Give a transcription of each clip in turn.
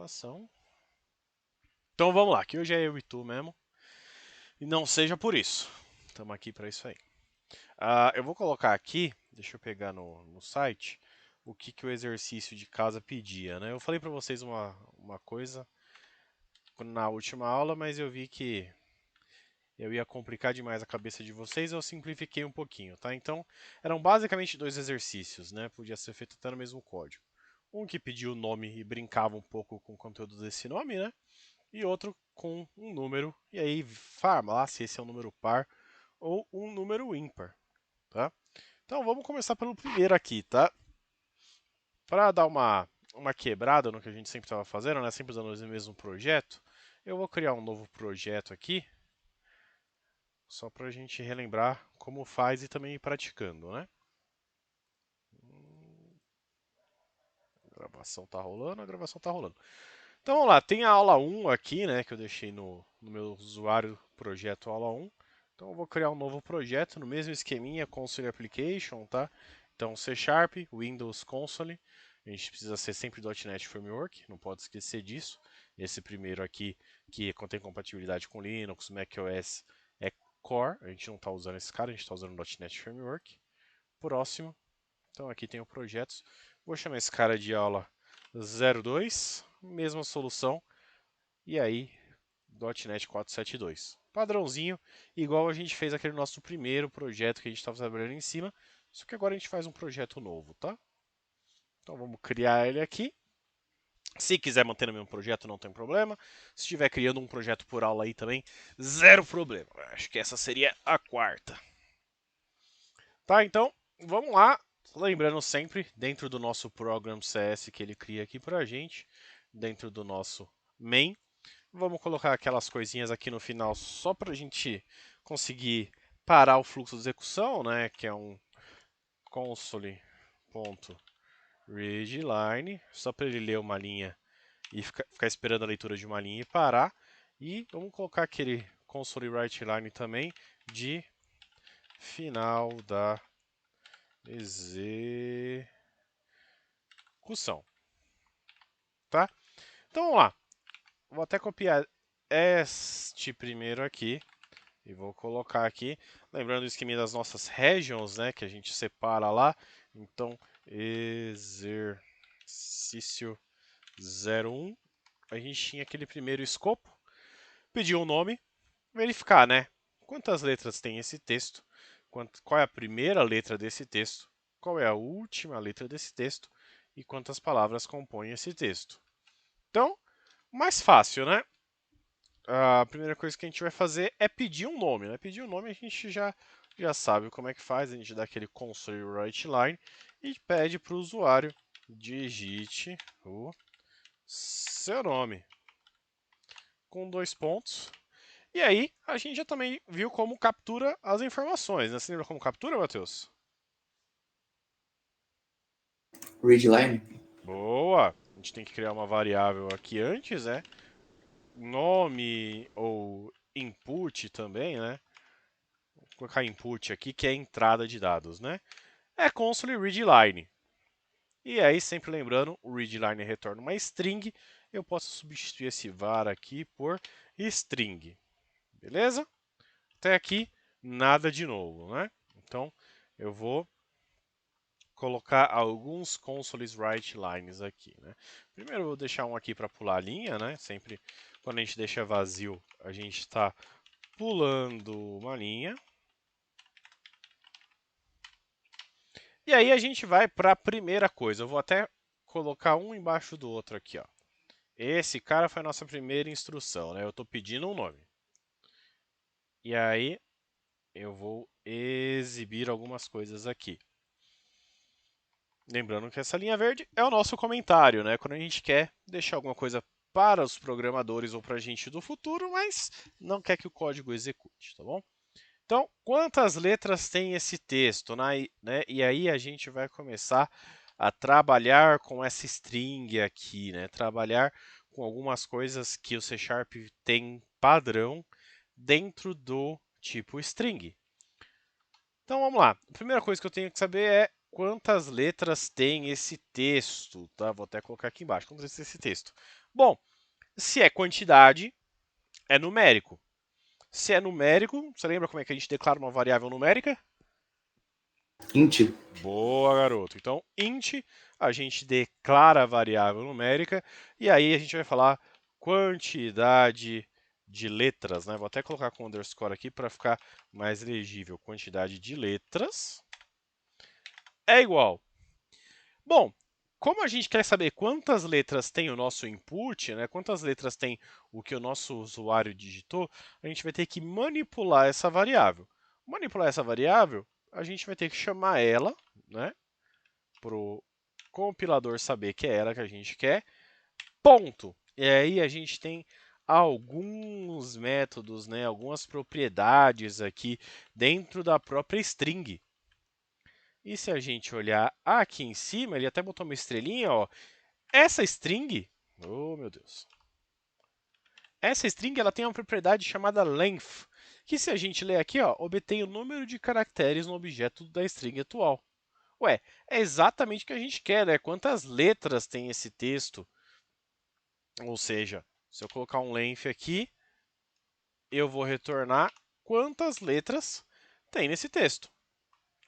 gravação. Então vamos lá, que hoje é eu e tu mesmo. E não seja por isso. Estamos aqui para isso aí. Eu vou colocar aqui, deixa eu pegar no site, o que o exercício de casa pedia, né? Eu falei para vocês uma coisa na última aula, mas eu vi que eu ia complicar demais a cabeça de vocês, eu simplifiquei um pouquinho, tá? Então, eram basicamente dois exercícios, né? Podia ser feito até no mesmo código. Um que pedia o nome e brincava um pouco com o conteúdo desse nome, né? E outro com um número, e aí fala lá se esse é um número par ou um número ímpar, tá? Então vamos começar pelo primeiro aqui, tá? Para dar uma quebrada no que a gente sempre estava fazendo, né? Sempre usando o mesmo projeto, eu vou criar um novo projeto aqui, só para a gente relembrar como faz e também ir praticando, né? A gravação tá rolando, a gravação tá rolando. Então vamos lá, tem a aula 1 aqui, né, que eu deixei no meu usuário projeto aula 1. Então eu vou criar um novo projeto no mesmo esqueminha, console application, tá? Então C Sharp, Windows Console, a gente precisa ser sempre .NET Framework, não pode esquecer disso. Esse primeiro aqui, que contém compatibilidade com Linux, macOS, é Core, a gente não está usando esse cara, a gente está usando .NET Framework. Próximo, então aqui tem o projetos, vou chamar esse cara de aula 02, mesma solução, e aí .NET 472. Padrãozinho, igual a gente fez aquele nosso primeiro projeto que a gente estava trabalhando em cima, só que agora a gente faz um projeto novo, tá? Então vamos criar ele aqui. Se quiser manter no mesmo projeto, não tem problema. Se estiver criando um projeto por aula aí também, zero problema. Acho que essa seria a quarta. Tá, então, vamos lá. Lembrando sempre, dentro do nosso Program CS que ele cria aqui pra gente, dentro do nosso main, vamos colocar aquelas coisinhas aqui no final só para a gente conseguir parar o fluxo de execução, né? Que é um console.readline, só para ele ler uma linha e ficar esperando a leitura de uma linha e parar. E vamos colocar aquele console writeline também de final da execução, tá? Então vamos lá. Vou até copiar este primeiro aqui e vou colocar aqui, lembrando o esquema das nossas regions, né, que a gente separa lá. Então, exercício 01, a gente tinha aquele primeiro escopo, pedir um nome, verificar, né, quantas letras tem esse texto, qual é a primeira letra desse texto, qual é a última letra desse texto e quantas palavras compõem esse texto. Então, mais fácil, né? A primeira coisa que a gente vai fazer é pedir um nome, né? Pedir um nome a gente já sabe como é que faz, a gente dá aquele console writeline e pede para o usuário digite o seu nome com 2 pontos. E aí a gente já também viu como captura as informações, né? Você lembra como captura, Matheus? Readline? Boa! A gente tem que criar uma variável aqui antes, né? Nome ou input também, né? Vou colocar input aqui, que é entrada de dados, né? É console readline. E aí, sempre lembrando, o readline retorna uma string. Eu posso substituir esse var aqui por string. Beleza? Até aqui, nada de novo, né? Então, eu vou colocar alguns consoles writelines aqui, né? Primeiro eu vou deixar um aqui para pular a linha, né? Sempre quando a gente deixa vazio, a gente está pulando uma linha. E aí a gente vai para a primeira coisa. Eu vou até colocar um embaixo do outro aqui, ó. Esse cara foi a nossa primeira instrução, né? Eu estou pedindo um nome. E aí eu vou exibir algumas coisas aqui. Lembrando que essa linha verde é o nosso comentário, né? Quando a gente quer deixar alguma coisa para os programadores ou para a gente do futuro, mas não quer que o código execute, tá bom? Então, quantas letras tem esse texto, né? E aí a gente vai começar a trabalhar com essa string aqui, né? Trabalhar com algumas coisas que o C Sharp tem padrão dentro do tipo string. Então vamos lá. A primeira coisa que eu tenho que saber é quantas letras tem esse texto, tá? Vou até colocar aqui embaixo. Quantas letras tem esse texto? Bom, se é quantidade, é numérico. Se é numérico, você lembra como é que a gente declara uma variável numérica? Int. Boa, garoto. Então, int, a gente declara a variável numérica e aí a gente vai falar quantidade de letras, né? Vou até colocar com underscore aqui para ficar mais legível. Quantidade de letras é igual. Bom, como a gente quer saber quantas letras tem o nosso input, né? Quantas letras tem o que o nosso usuário digitou, a gente vai ter que manipular essa variável. Manipular essa variável, a gente vai ter que chamar ela, né? Para o compilador saber que é ela que a gente quer, ponto. E aí a gente tem alguns métodos, né, algumas propriedades aqui dentro da própria string. E se a gente olhar aqui em cima, ele até botou uma estrelinha, ó. Essa string, oh meu Deus, essa string ela tem uma propriedade chamada length, que se a gente ler aqui, ó, obtém o número de caracteres no objeto da string atual. Ué, é exatamente o que a gente quer, né? Quantas letras tem esse texto? Ou seja, se eu colocar um length aqui, eu vou retornar quantas letras tem nesse texto.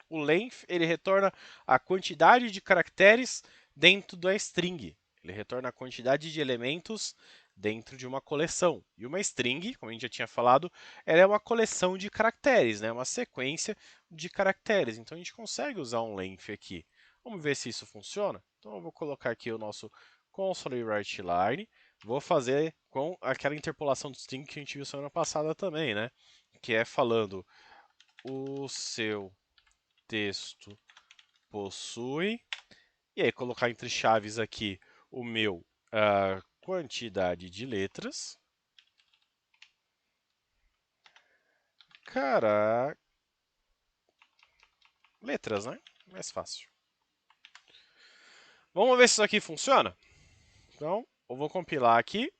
O length ele retorna a quantidade de caracteres dentro da string. Ele retorna a quantidade de elementos dentro de uma coleção. E uma string, como a gente já tinha falado, ela é uma coleção de caracteres, né? Uma sequência de caracteres. Então a gente consegue usar um length aqui. Vamos ver se isso funciona? Então eu vou colocar aqui o nosso console writeLine. Vou fazer com aquela interpolação de string que a gente viu semana passada também, né? Que é falando o seu texto possui, e aí colocar entre chaves aqui o meu quantidade de letras. Caraca, letras, né? Mais fácil. Vamos ver se isso aqui funciona? Então, eu vou compilar aqui,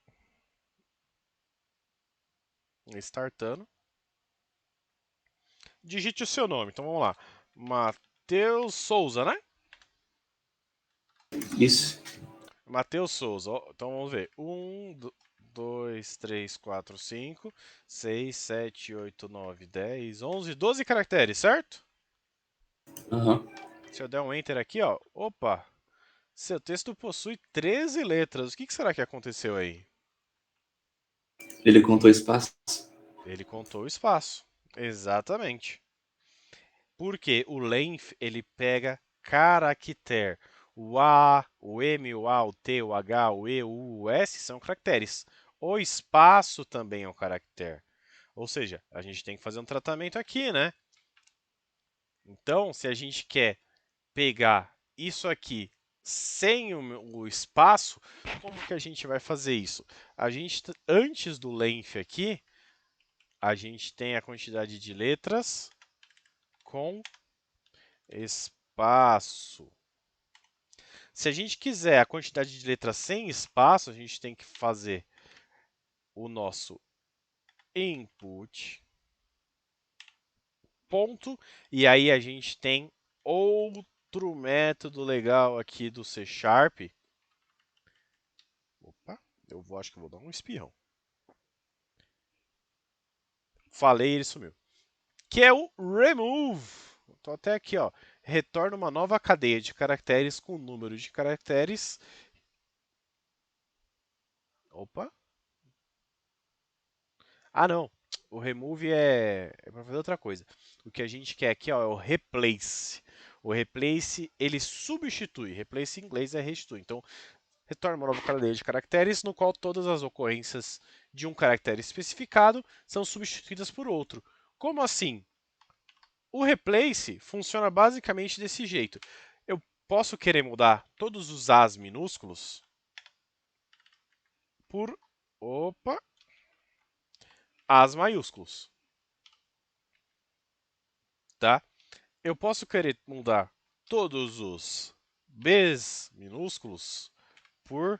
startando. Digite o seu nome, então vamos lá. Matheus Souza, né? Isso. Matheus Souza. Então vamos ver. 2, 3, 4, 5, 6, 7, 8, 9, 10, 11, 12 caracteres, certo? Aham. Se eu der um Enter aqui, ó, opa, seu texto possui 13 letras. O que será que aconteceu aí? Ele contou espaço. Ele contou o espaço. Exatamente. Porque o length, ele pega caractere. O A, o M, o A, o T, o H, o E, o U, o S são caracteres. O espaço também é um caractere. Ou seja, a gente tem que fazer um tratamento aqui, né? Então, se a gente quer pegar isso aqui sem o espaço, como que a gente vai fazer isso? A gente, antes do length aqui, a gente tem a quantidade de letras com espaço. Se a gente quiser a quantidade de letras sem espaço, a gente tem que fazer o nosso input, ponto, e aí a gente tem outro método legal aqui do C Sharp. Opa, acho que eu vou dar um espirrão. Falei, ele sumiu. Que é o remove. Então até aqui, ó, retorna uma nova cadeia de caracteres com número de caracteres. Opa. Ah, não. O remove é para fazer outra coisa. O que a gente quer aqui, ó, é o replace. O replace, ele substitui. Replace em inglês é restitui. Então, retorna uma nova cadeia de caracteres no qual todas as ocorrências de um caractere especificado são substituídas por outro. Como assim? O replace funciona basicamente desse jeito. Eu posso querer mudar todos os As minúsculos por As maiúsculos. Tá? Eu posso querer mudar todos os Bs minúsculos por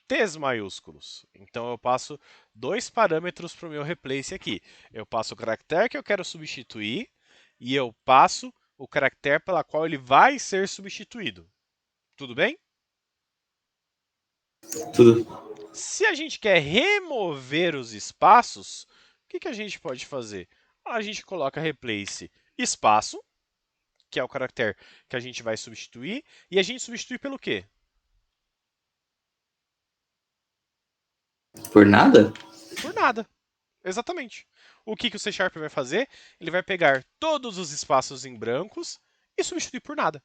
T's maiúsculos. Então eu passo dois parâmetros para o meu replace aqui. Eu passo o caractere que eu quero substituir e eu passo o caractere pela qual ele vai ser substituído. Tudo bem? Tudo. Se a gente quer remover os espaços, o que a gente pode fazer? A gente coloca replace espaço, que é o caractere que a gente vai substituir, e a gente substitui pelo quê? Por nada? Por nada. Exatamente. O que o C Sharp vai fazer? Ele vai pegar todos os espaços em brancos e substituir por nada.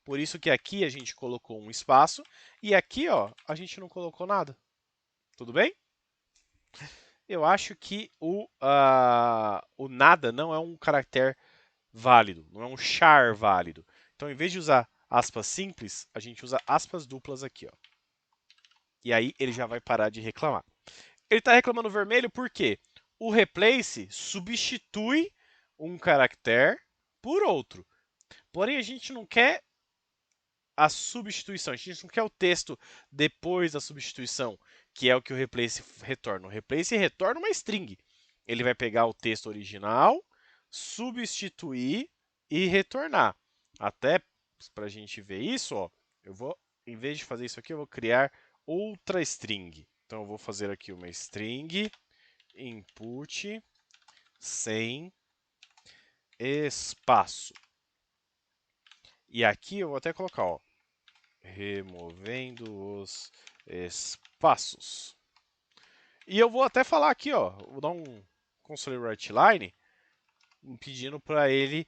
Por isso que aqui a gente colocou um espaço e aqui ó, a gente não colocou nada. Tudo bem? Eu acho que o nada não é um caractere válido, não é um char válido. Então, em vez de usar aspas simples, a gente usa aspas duplas aqui. Ó. E aí ele já vai parar de reclamar. Ele está reclamando vermelho porque o replace substitui um caractere por outro. Porém, a gente não quer a substituição, a gente não quer o texto depois da substituição, que é o que o replace retorna. O replace retorna uma string. Ele vai pegar o texto original, substituir e retornar. Até para a gente ver isso, ó, eu vou, em vez de fazer isso aqui, eu vou criar outra string. Então, eu vou fazer aqui uma string input sem espaço. E aqui eu vou até colocar, ó, removendo os espaços. E eu vou até falar aqui, ó, vou dar um console write line pedindo para ele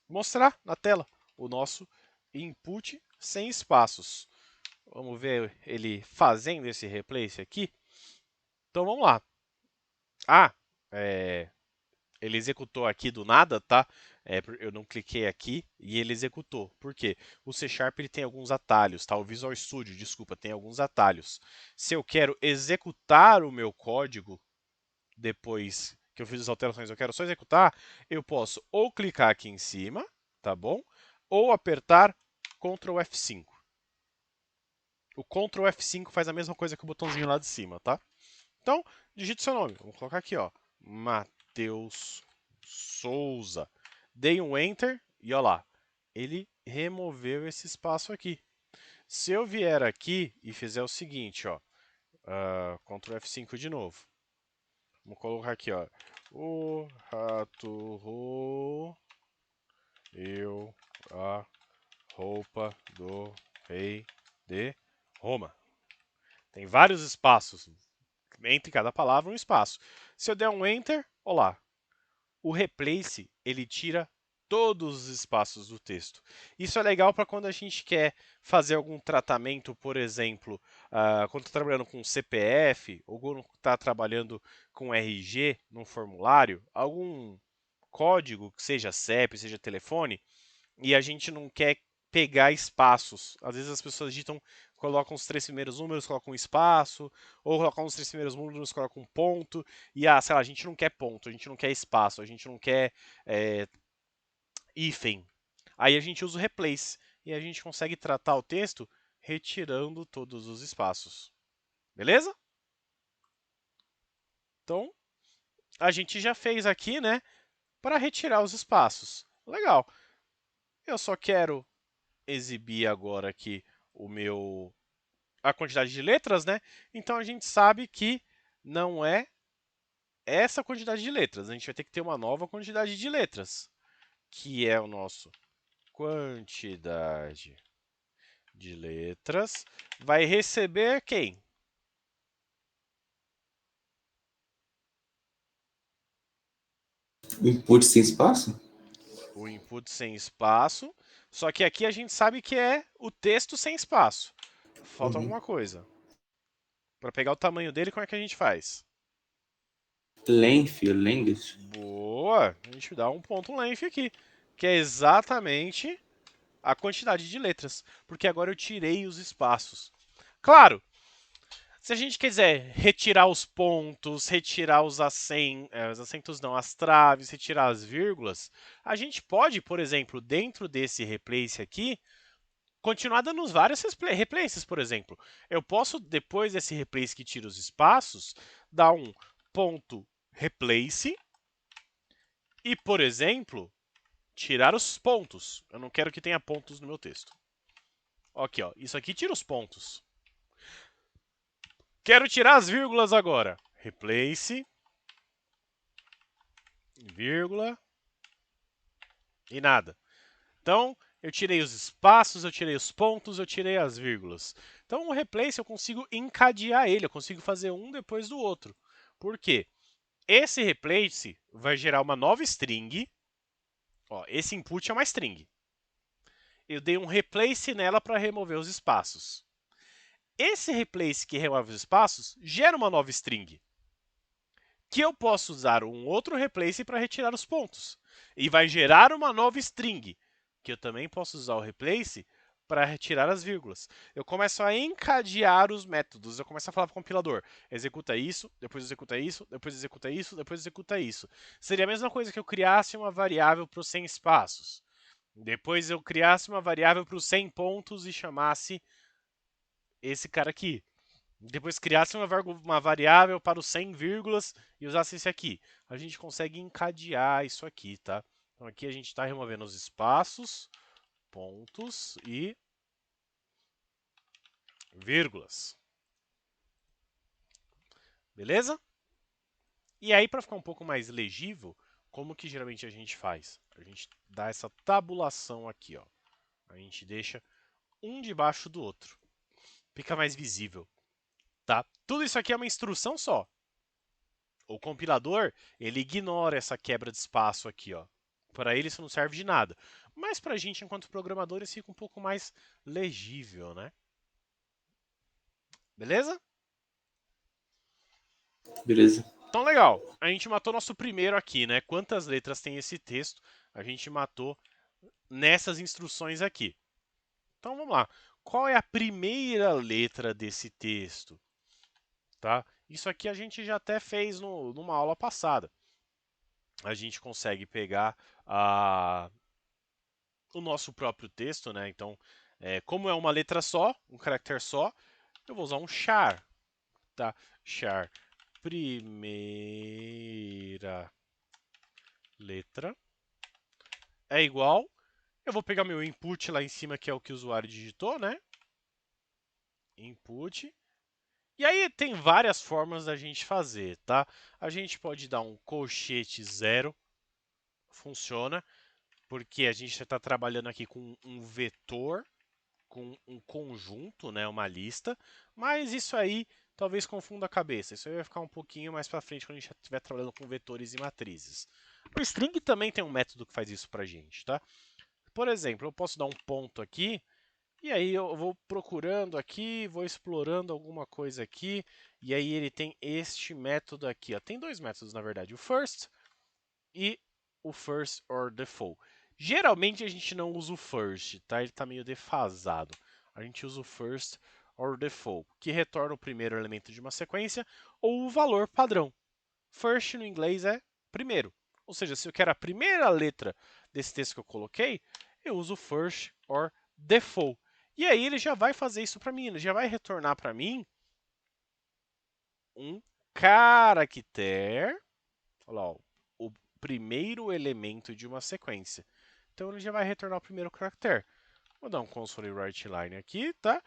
mostrar na tela o nosso input sem espaços. Vamos ver ele fazendo esse replace aqui. Então vamos lá. Ah, ele executou aqui do nada, tá? Eu não cliquei aqui e ele executou. Por quê? O C Sharp ele tem alguns atalhos, tá? O Visual Studio, desculpa, tem alguns atalhos. Se eu quero executar o meu código depois que eu fiz as alterações, eu quero só executar, eu posso ou clicar aqui em cima, tá bom? Ou apertar Ctrl F5. O Ctrl F5 faz a mesma coisa que o botãozinho lá de cima, tá? Então, digite seu nome. Vamos colocar aqui, ó, Matheus Souza. Dei um Enter e olha lá, ele removeu esse espaço aqui. Se eu vier aqui e fizer o seguinte, ó, Ctrl F5 de novo. Vamos colocar aqui, ó, o rato roeu a roupa do rei de Roma. Tem vários espaços, entre cada palavra um espaço. Se eu der um Enter, olá, o replace ele tira todos os espaços do texto. Isso é legal para quando a gente quer fazer algum tratamento, por exemplo, quando está trabalhando com CPF ou quando está trabalhando com RG num formulário, algum código, que seja CEP, seja telefone, e a gente não quer pegar espaços. Às vezes as pessoas digitam, colocam os 3 primeiros números, colocam um espaço, ou colocam os 3 primeiros números, colocam um ponto, e sei lá, a gente não quer ponto, a gente não quer espaço, a gente não quer hífen. Aí a gente usa o replace e a gente consegue tratar o texto retirando todos os espaços. Beleza? Então, a gente já fez aqui, né, para retirar os espaços. Legal. Eu só quero exibir agora aqui a quantidade de letras, né? Então a gente sabe que não é essa quantidade de letras. A gente vai ter que ter uma nova quantidade de letras, que é o nosso quantidade de letras. Vai receber quem? Input sem espaço? O input sem espaço. Só que aqui a gente sabe que é o texto sem espaço. Falta Uhum. alguma coisa. Para pegar o tamanho dele, como é que a gente faz? Length. Boa! A gente dá um ponto length aqui, que é exatamente a quantidade de letras, porque agora eu tirei os espaços. Claro, se a gente quiser retirar os pontos, retirar os acentos não, as traves, retirar as vírgulas, a gente pode, por exemplo, dentro desse replace aqui, continuar dando os vários replaces, por exemplo. Eu posso, depois desse replace que tira os espaços, dar um ponto replace e, por exemplo, tirar os pontos. Eu não quero que tenha pontos no meu texto. Aqui, ó, isso aqui tira os pontos. Quero tirar as vírgulas agora. Replace, vírgula e nada. Então, eu tirei os espaços, eu tirei os pontos, eu tirei as vírgulas. Então, o replace eu consigo encadear ele, eu consigo fazer um depois do outro. Por quê? Esse replace vai gerar uma nova string. Ó, esse input é uma string. Eu dei um replace nela para remover os espaços. Esse replace que remove os espaços gera uma nova string, que eu posso usar um outro replace para retirar os pontos. E vai gerar uma nova string, que eu também posso usar o replace para retirar as vírgulas. Eu começo a encadear os métodos, eu começo a falar para o compilador, executa isso, depois executa isso, depois executa isso, depois executa isso. Seria a mesma coisa que eu criasse uma variável para os 100 espaços. Depois eu criasse uma variável para os 100 pontos e chamasse esse cara aqui. Depois criasse uma variável para os 100 vírgulas e usasse esse aqui. A gente consegue encadear isso aqui, tá? Então aqui a gente está removendo os espaços, pontos e vírgulas. Beleza? E aí, para ficar um pouco mais legível, como que geralmente a gente faz? A gente dá essa tabulação aqui, ó. A gente deixa um debaixo do outro. Fica mais visível, tá? Tudo isso aqui é uma instrução só. O compilador, ele ignora essa quebra de espaço aqui, ó. Para ele isso não serve de nada. Mas para a gente, enquanto programadores, fica um pouco mais legível, né? Beleza? Beleza. Então, legal. A gente matou nosso primeiro aqui, né? Quantas letras tem esse texto? A gente matou nessas instruções aqui. Então, vamos lá. Qual é a primeira letra desse texto? Tá? Isso aqui a gente já até fez numa aula passada. A gente consegue pegar o nosso próprio texto, né? Então, como é uma letra só, um caractere só, eu vou usar um char, tá? Char primeira letra é igual. Eu vou pegar meu input lá em cima, que é o que o usuário digitou, né? Input. E aí tem várias formas da gente fazer, tá? A gente pode dar um colchete zero, funciona, porque a gente está trabalhando aqui com um vetor, com um conjunto, né, uma lista, mas isso aí talvez confunda a cabeça. Isso aí vai ficar um pouquinho mais para frente quando a gente estiver trabalhando com vetores e matrizes. O string também tem um método que faz isso para a gente, tá? Por exemplo, eu posso dar um ponto aqui, e aí eu vou procurando aqui, vou explorando alguma coisa aqui, e aí ele tem este método aqui. Ó. Tem dois métodos, na verdade, o first e o first or default. Geralmente a gente não usa o first, tá? Ele está meio defasado. A gente usa o first or default, que retorna o primeiro elemento de uma sequência ou o valor padrão. First no inglês é primeiro. Ou seja, se eu quero a primeira letra desse texto que eu coloquei, eu uso first or default. E aí ele já vai fazer isso para mim, ele já vai retornar para mim um caractere. Olha lá, ó, o primeiro elemento de uma sequência. Então ele já vai retornar o primeiro caractere. Vou dar um console write line aqui, tá?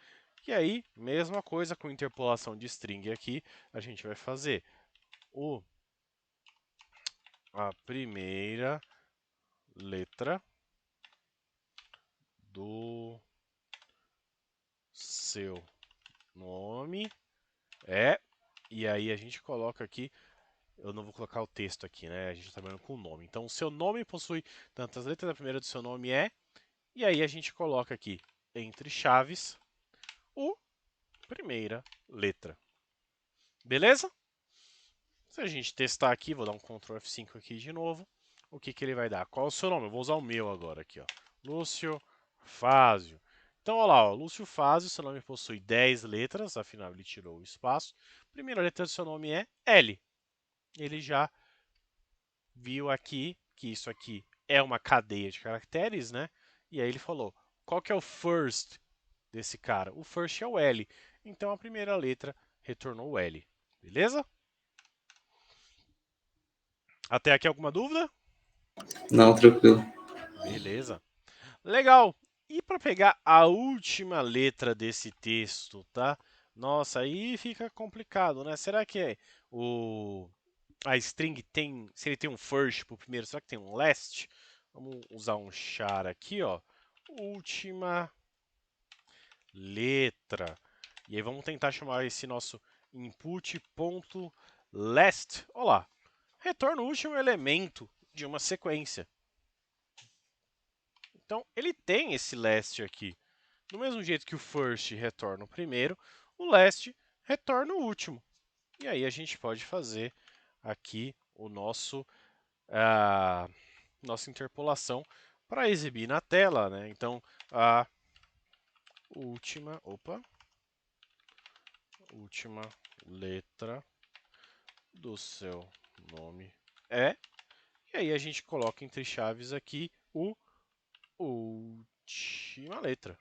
E aí, mesma coisa com interpolação de string aqui, a gente vai fazer a primeira letra do seu nome é, e aí a gente coloca aqui, eu não vou colocar o texto aqui, né? A gente está trabalhando com o nome. Então, o seu nome possui tantas letras, a primeira do seu nome é, e aí a gente coloca aqui, entre chaves, o primeira letra. Beleza? Se a gente testar aqui, vou dar um Ctrl F5 aqui de novo, o que, que ele vai dar? Qual é o seu nome? Eu vou usar o meu agora aqui, ó. Lúcio Fázio. Então, olha lá, ó, Lúcio Fázio, seu nome possui 10 letras, afinal ele tirou o espaço. Primeira letra do seu nome é L. Ele já viu aqui que isso aqui é uma cadeia de caracteres, né? E aí ele falou, qual que é o first desse cara? O first é o L. Então a primeira letra retornou o L. Beleza? Até aqui alguma dúvida? Não, tranquilo. Beleza. Legal. E para pegar a última letra desse texto, tá? Nossa, aí fica complicado, né? Será que o a string tem, se ele tem um first pro primeiro, será que tem um last? Vamos usar um char aqui, ó. Última letra. E aí vamos tentar chamar esse nosso input.last. Olá, retorna o último elemento de uma sequência. Então ele tem esse last aqui. Do mesmo jeito que o first retorna o primeiro, o last retorna o último. E aí a gente pode fazer aqui o nossa interpolação para exibir na tela, né? Então a última letra do seu nome é, e aí a gente coloca entre chaves aqui o última letra.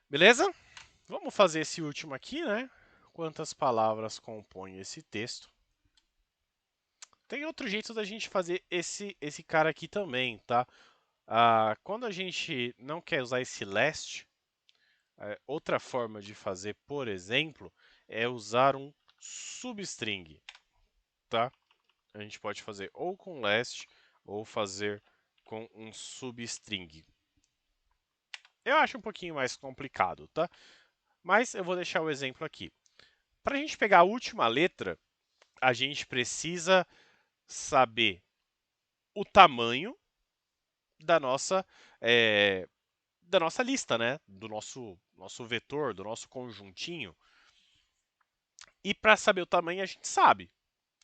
Beleza? Vamos fazer esse último aqui, né? Quantas palavras compõem esse texto? Tem outro jeito da gente fazer esse cara aqui também, tá? Quando a gente não quer usar esse last, outra forma de fazer, por exemplo, é usar um substring, tá? A gente pode fazer ou com last ou fazer com um substring. Eu acho um pouquinho mais complicado, tá? Mas eu vou deixar o exemplo aqui. Para a gente pegar a última letra, a gente precisa saber o tamanho da nossa, é, da nossa lista, né? Do nosso vetor, do nosso conjuntinho. E para saber o tamanho, a gente sabe.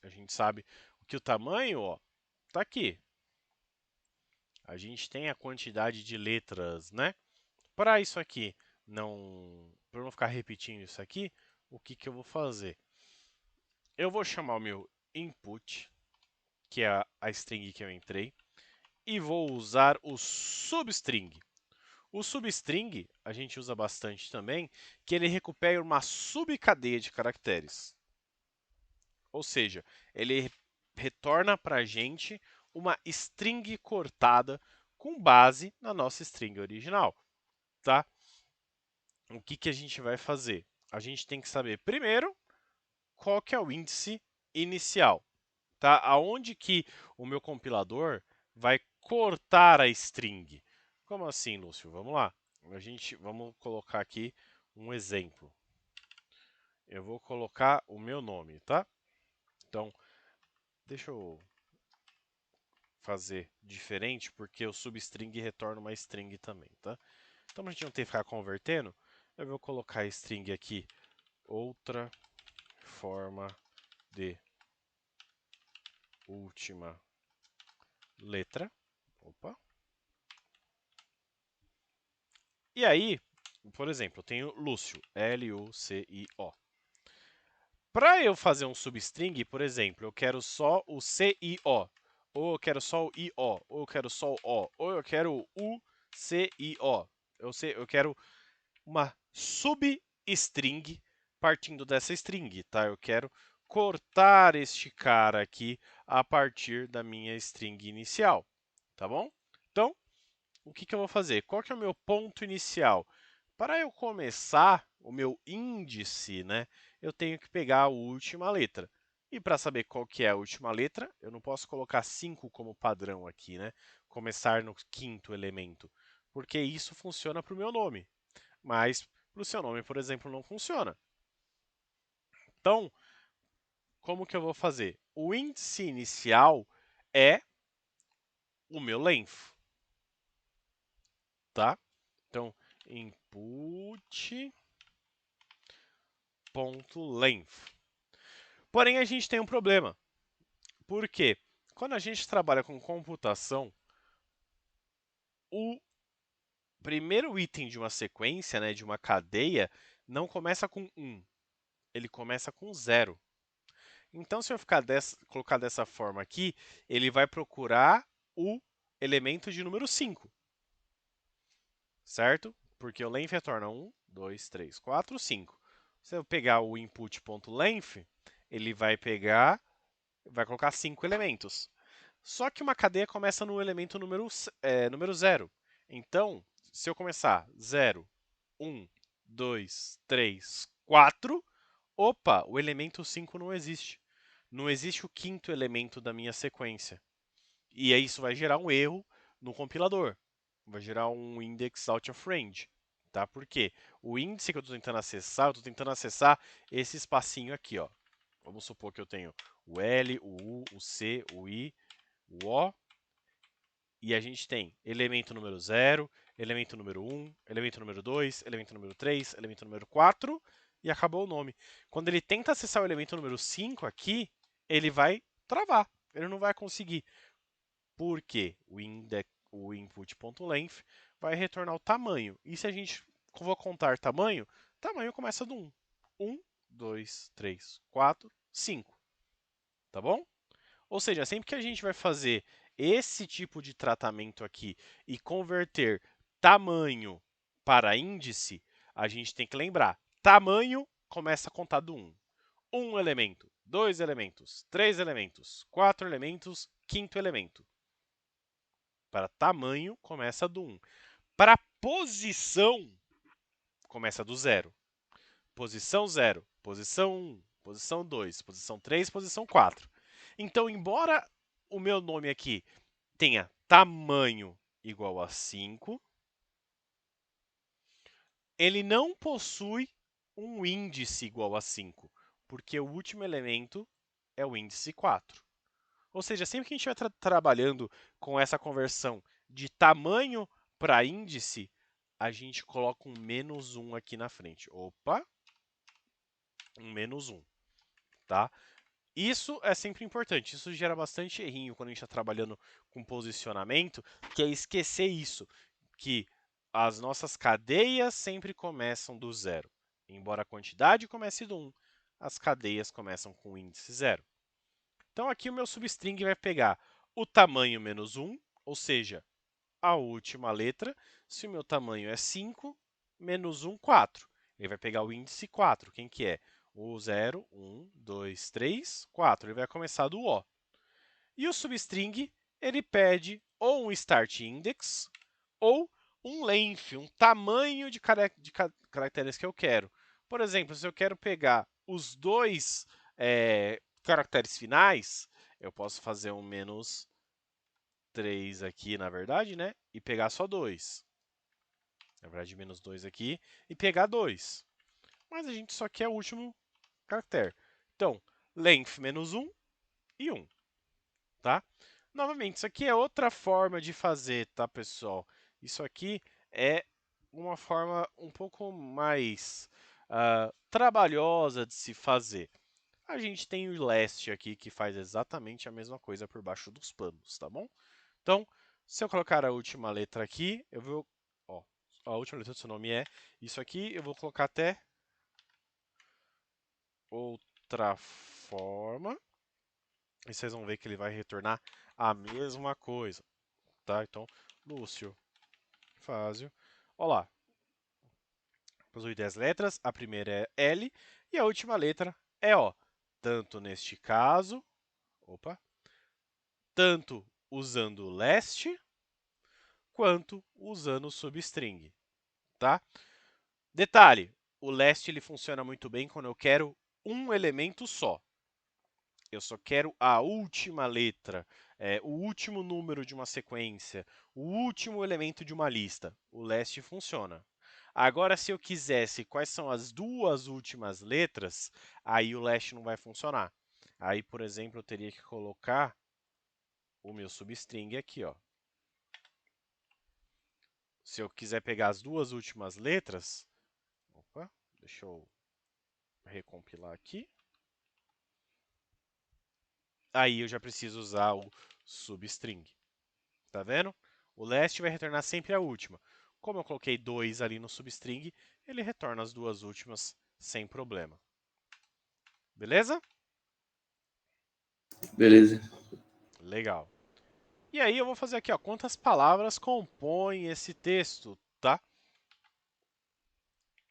A gente sabe que o tamanho, ó, tá aqui. A gente tem a quantidade de letras, né? Para isso aqui, para não ficar repetindo isso aqui, o que que eu vou fazer? Eu vou chamar o meu input, que é a string que eu entrei, e vou usar o substring. O substring a gente usa bastante também, que ele recupera uma subcadeia de caracteres. Ou seja, ele retorna para a gente uma string cortada com base na nossa string original, tá? O que que a gente vai fazer? A gente tem que saber primeiro qual que é o índice inicial, tá? Aonde que o meu compilador vai cortar a string? Como assim, Lúcio? Vamos lá. Vamos colocar aqui um exemplo. Eu vou colocar o meu nome, tá? Então, deixa eu fazer diferente, porque o substring retorna uma string também, tá? Então, pra gente não ter que ficar convertendo, eu vou colocar a string aqui, outra forma de última letra. Opa. E aí, por exemplo, eu tenho Lúcio, L-U-C-I-O. Para eu fazer um substring, por exemplo, eu quero só o C-I-O, ou eu quero só o I-O, ou eu quero só o O, ou eu quero o U-C-I-O. Eu quero uma substring partindo dessa string, tá? Eu quero cortar este cara aqui a partir da minha string inicial, tá bom? Então, o que que eu vou fazer? Qual que é o meu ponto inicial? Para eu começar o meu índice, né, eu tenho que pegar a última letra. E para saber qual que é a última letra, eu não posso colocar 5 como padrão aqui, né? Começar no quinto elemento, porque isso funciona para o meu nome, mas para o seu nome, por exemplo, não funciona. Então, como que eu vou fazer? O índice inicial é o meu length, tá? Então, input.length. Porém, a gente tem um problema. Por quê? Quando a gente trabalha com computação, o primeiro item de uma sequência, né, de uma cadeia, não começa com 1, ele começa com 0. Então, se eu colocar dessa forma aqui, ele vai procurar o elemento de número 5, certo? Porque o length retorna 1, 2, 3, 4, 5. Se eu pegar o input.length, ele vai colocar 5 elementos. Só que uma cadeia começa no elemento número 0. Então, se eu começar 0, 1, 2, 3, 4. Opa, o elemento 5 não existe. Não existe o quinto elemento da minha sequência. E aí isso vai gerar um erro no compilador. Vai gerar um index out of range. Tá? Por quê? O índice que eu estou tentando acessar esse espacinho aqui. Ó. Vamos supor que eu tenho o L, o U, o C, o I, o O. E a gente tem elemento número 0, elemento número 1, elemento número 2, elemento número 3, elemento número 4 e acabou o nome. Quando ele tenta acessar o elemento número 5 aqui, ele vai travar. Ele não vai conseguir. Porque o input.length vai retornar o tamanho. E se a gente for contar tamanho, tamanho começa do 1. 1, 2, 3, 4, 5. Tá bom? Ou seja, sempre que a gente vai fazer esse tipo de tratamento aqui e converter tamanho para índice, a gente tem que lembrar, tamanho começa a contar do 1. Um elemento, 2 elementos, 3 elementos, 4 elementos, quinto elemento. Para tamanho, começa do 1. Para posição, começa do 0. Posição 0, posição 1, posição 2, posição 3, posição 4. Então, embora o meu nome aqui tenha tamanho igual a 5, ele não possui um índice igual a 5, porque o último elemento é o índice 4. Ou seja, sempre que a gente vai trabalhando com essa conversão de tamanho para índice, a gente coloca um menos 1 aqui na frente. Opa! Um menos 1, tá? Isso é sempre importante, isso gera bastante errinho quando a gente está trabalhando com posicionamento, que é esquecer isso, que as nossas cadeias sempre começam do 0. Embora a quantidade comece do 1, as cadeias começam com o índice 0. Então aqui o meu substring vai pegar o tamanho menos 1, ou seja, a última letra. Se o meu tamanho é 5, menos 1, 4. Ele vai pegar o índice 4, quem que é? O 0, 1, 2, 3, 4. Ele vai começar do O. E o substring, ele pede ou um start index ou um length, um tamanho de caracteres que eu quero. Por exemplo, se eu quero pegar os dois caracteres finais, eu posso fazer um menos 3 aqui, na verdade, né? E pegar só 2. Na verdade, menos 2 aqui e pegar 2. Mas a gente só quer o último caractere. Então, length menos 1 e 1, tá? Novamente, isso aqui é outra forma de fazer, tá, pessoal? Isso aqui é uma forma um pouco mais trabalhosa de se fazer. A gente tem o last aqui que faz exatamente a mesma coisa por baixo dos panos, tá bom? Então, se eu colocar a última letra aqui, eu vou... Ó, a última letra do seu nome é isso aqui, eu vou colocar até outra forma. E vocês vão ver que ele vai retornar a mesma coisa, tá? Então, Lúcio, Fázio. Olá, possui 10 letras, a primeira é L e a última letra é O. Tanto neste caso, tanto usando o last, quanto usando o substring, tá? Detalhe, o last ele funciona muito bem quando eu quero um elemento só. Eu só quero a última letra, o último número de uma sequência, o último elemento de uma lista. O last funciona. Agora, se eu quisesse quais são as duas últimas letras, aí o last não vai funcionar. Aí, por exemplo, eu teria que colocar o meu substring aqui, ó. Se eu quiser pegar as duas últimas letras, deixa eu recompilar aqui. Aí eu já preciso usar o substring. Tá vendo? O last vai retornar sempre a última. Como eu coloquei 2 ali no substring, ele retorna as duas últimas sem problema. Beleza? Beleza. Legal. E aí eu vou fazer aqui, ó, quantas palavras compõem esse texto, tá?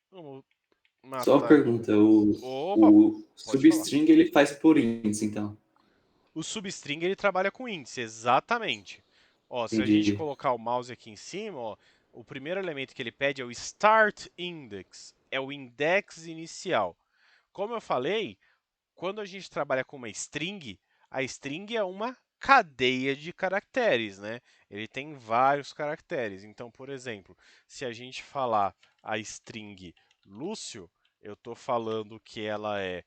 Vamos Só uma matar aqui. pergunta, o, Opa, o pode falar. substring ele faz por índice, então. O substring ele trabalha com índice, exatamente. Ó, se a gente Entendi. colocar o mouse aqui em cima, ó, o primeiro elemento que ele pede é o start index. é o index inicial. Como eu falei, quando a gente trabalha com uma string, a string é uma cadeia de caracteres, né? Ele tem vários caracteres. Então, por exemplo, se a gente falar a string Lúcio, eu estou falando que ela é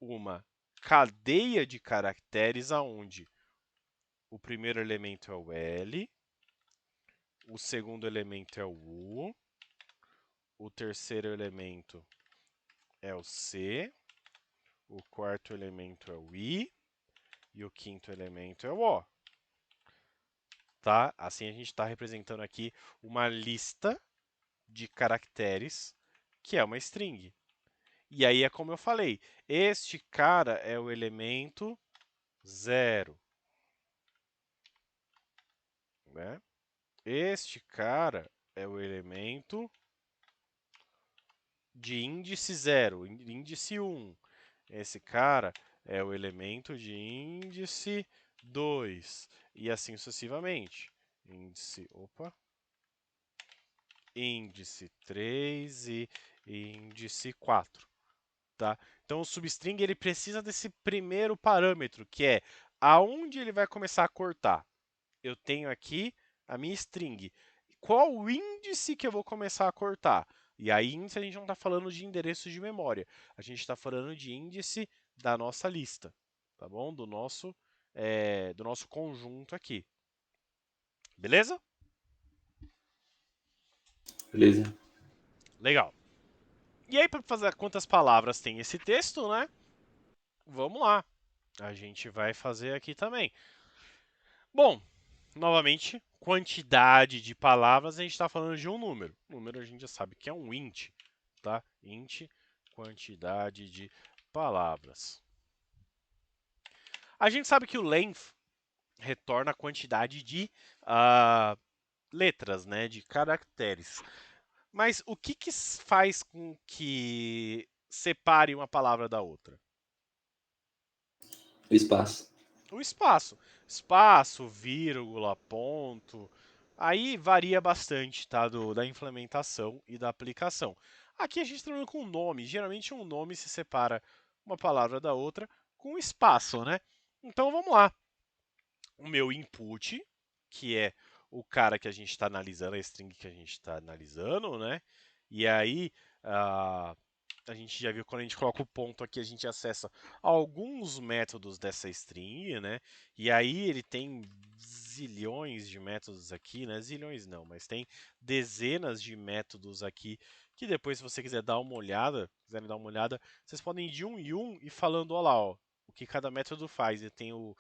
uma cadeia de caracteres aonde o primeiro elemento é o L, o segundo elemento é o U, o terceiro elemento é o C, o quarto elemento é o I e o quinto elemento é o O. Tá? Assim a gente está representando aqui uma lista de caracteres que é uma string. E aí é como eu falei, este cara é o elemento 0. Né? Este cara é o elemento de índice 0, índice 1. Esse cara é o elemento de índice 2. E assim sucessivamente. Índice 3 e índice 4. Tá? Então o substring ele precisa desse primeiro parâmetro, que é aonde ele vai começar a cortar. Eu tenho aqui a minha string. Qual o índice que eu vou começar a cortar? E aí, índice a gente não está falando de endereço de memória. A gente está falando de índice da nossa lista, tá bom? Do nosso conjunto aqui. Beleza? Beleza. Legal. E aí, para fazer quantas palavras tem esse texto, né? Vamos lá. A gente vai fazer aqui também. Bom, novamente, quantidade de palavras, a gente está falando de um número. Número a gente já sabe que é um int, tá? Int, quantidade de palavras. A gente sabe que o length retorna a quantidade de letras, né? De caracteres. Mas o que faz com que separe uma palavra da outra? O espaço. O espaço. Espaço, vírgula, ponto. Aí varia bastante, tá? Da implementação e da aplicação. Aqui a gente está trabalhando com nome. Geralmente um nome se separa uma palavra da outra com espaço, né? Então vamos lá. O meu input, que é o cara que a gente está analisando, a string que a gente está analisando, né? E aí, a gente já viu que quando a gente coloca o ponto aqui, a gente acessa alguns métodos dessa string, né? E aí ele tem zilhões de métodos aqui, né? Zilhões não, mas tem dezenas de métodos aqui que depois, se você quiser dar uma olhada, quiserem dar uma olhada, vocês podem ir de um em um e falando, olha lá, ó, o que cada método faz. Ele tem o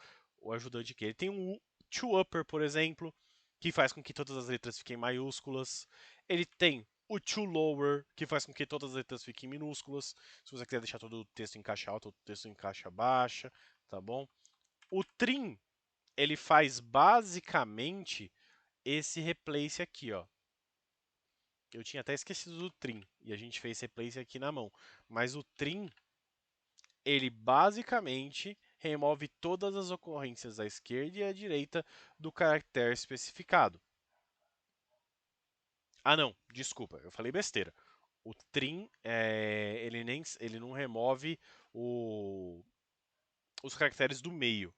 ajudante aqui. Ele tem um toUpper, por exemplo, que faz com que todas as letras fiquem maiúsculas. Ele tem o toLower, que faz com que todas as letras fiquem minúsculas. Se você quiser deixar todo o texto em caixa alta, o texto em caixa baixa, tá bom? O trim, ele faz basicamente esse replace aqui, ó. Eu tinha até esquecido do trim, e a gente fez replace aqui na mão. Mas o trim, ele basicamente remove todas as ocorrências à esquerda e à direita do caractere especificado. Ah, não, desculpa, eu falei besteira. O trim, ele não remove os caracteres do meio.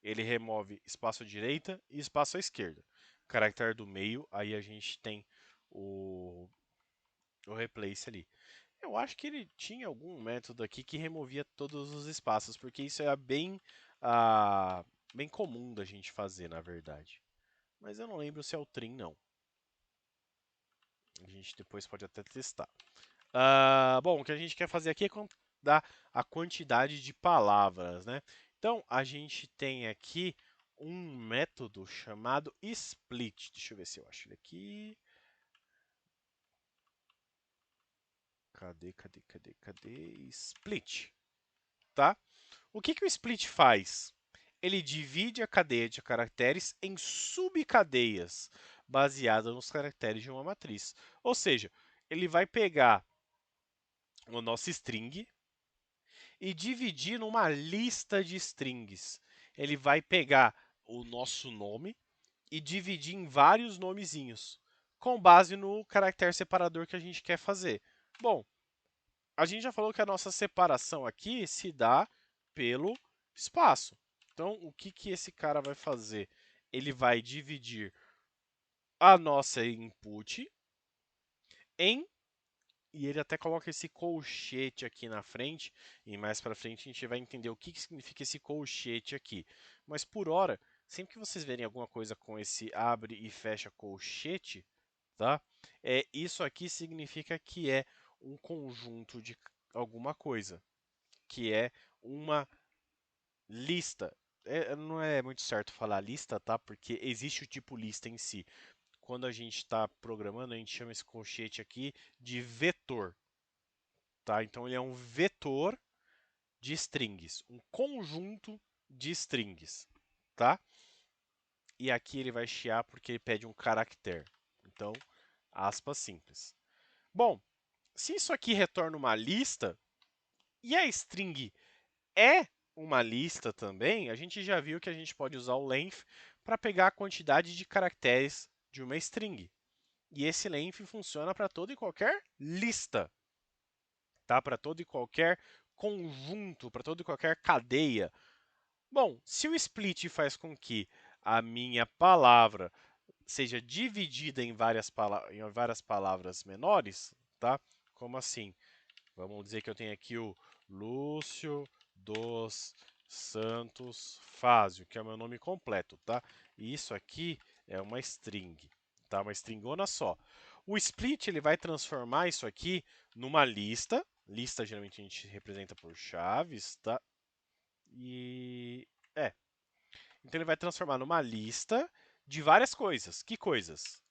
Ele remove espaço à direita e espaço à esquerda. O caractere do meio, aí a gente tem o replace ali. Eu acho que ele tinha algum método aqui que removia todos os espaços, porque isso é bem comum da gente fazer, na verdade. Mas eu não lembro se é o trim, não. A gente depois pode até testar. Bom, o que a gente quer fazer aqui é dar a quantidade de palavras, né? Então, a gente tem aqui um método chamado split. Deixa eu ver se eu acho ele aqui. Cadê? Split, tá? O que o split faz? Ele divide a cadeia de caracteres em subcadeias, baseadas nos caracteres de uma matriz. Ou seja, ele vai pegar a nossa string e dividir numa lista de strings. Ele vai pegar o nosso nome e dividir em vários nomezinhos, com base no caractere separador que a gente quer fazer. Bom, a gente já falou que a nossa separação aqui se dá pelo espaço. Então, o que, que esse cara vai fazer? Ele vai dividir a nossa input em, e ele até coloca esse colchete aqui na frente, e mais para frente a gente vai entender o que, que significa esse colchete aqui. Mas por hora, sempre que vocês verem alguma coisa com esse abre e fecha colchete, tá? Isso aqui significa que é um conjunto de alguma coisa, que é uma lista. Não é muito certo falar lista, tá? Porque existe o tipo lista em si. Quando a gente está programando, a gente chama esse colchete aqui de vetor, tá? Então ele é um vetor de strings, um conjunto de strings, tá? E aqui ele vai chiar porque ele pede um caractere. Então, aspas simples. Bom, se isso aqui retorna uma lista e a string é uma lista também, a gente já viu que a gente pode usar o length para pegar a quantidade de caracteres de uma string. E esse length funciona para toda e qualquer lista, tá? Para todo e qualquer conjunto, para toda e qualquer cadeia. Bom, se o split faz com que a minha palavra seja dividida em várias palavras menores, tá? Como assim? Vamos dizer que eu tenho aqui o Lúcio dos Santos Fázio, que é o meu nome completo, tá? E isso aqui é uma string, tá? Uma stringona só. O split ele vai transformar isso aqui numa lista. Lista geralmente a gente representa por chaves, tá? E então ele vai transformar numa lista de várias coisas. Que coisas?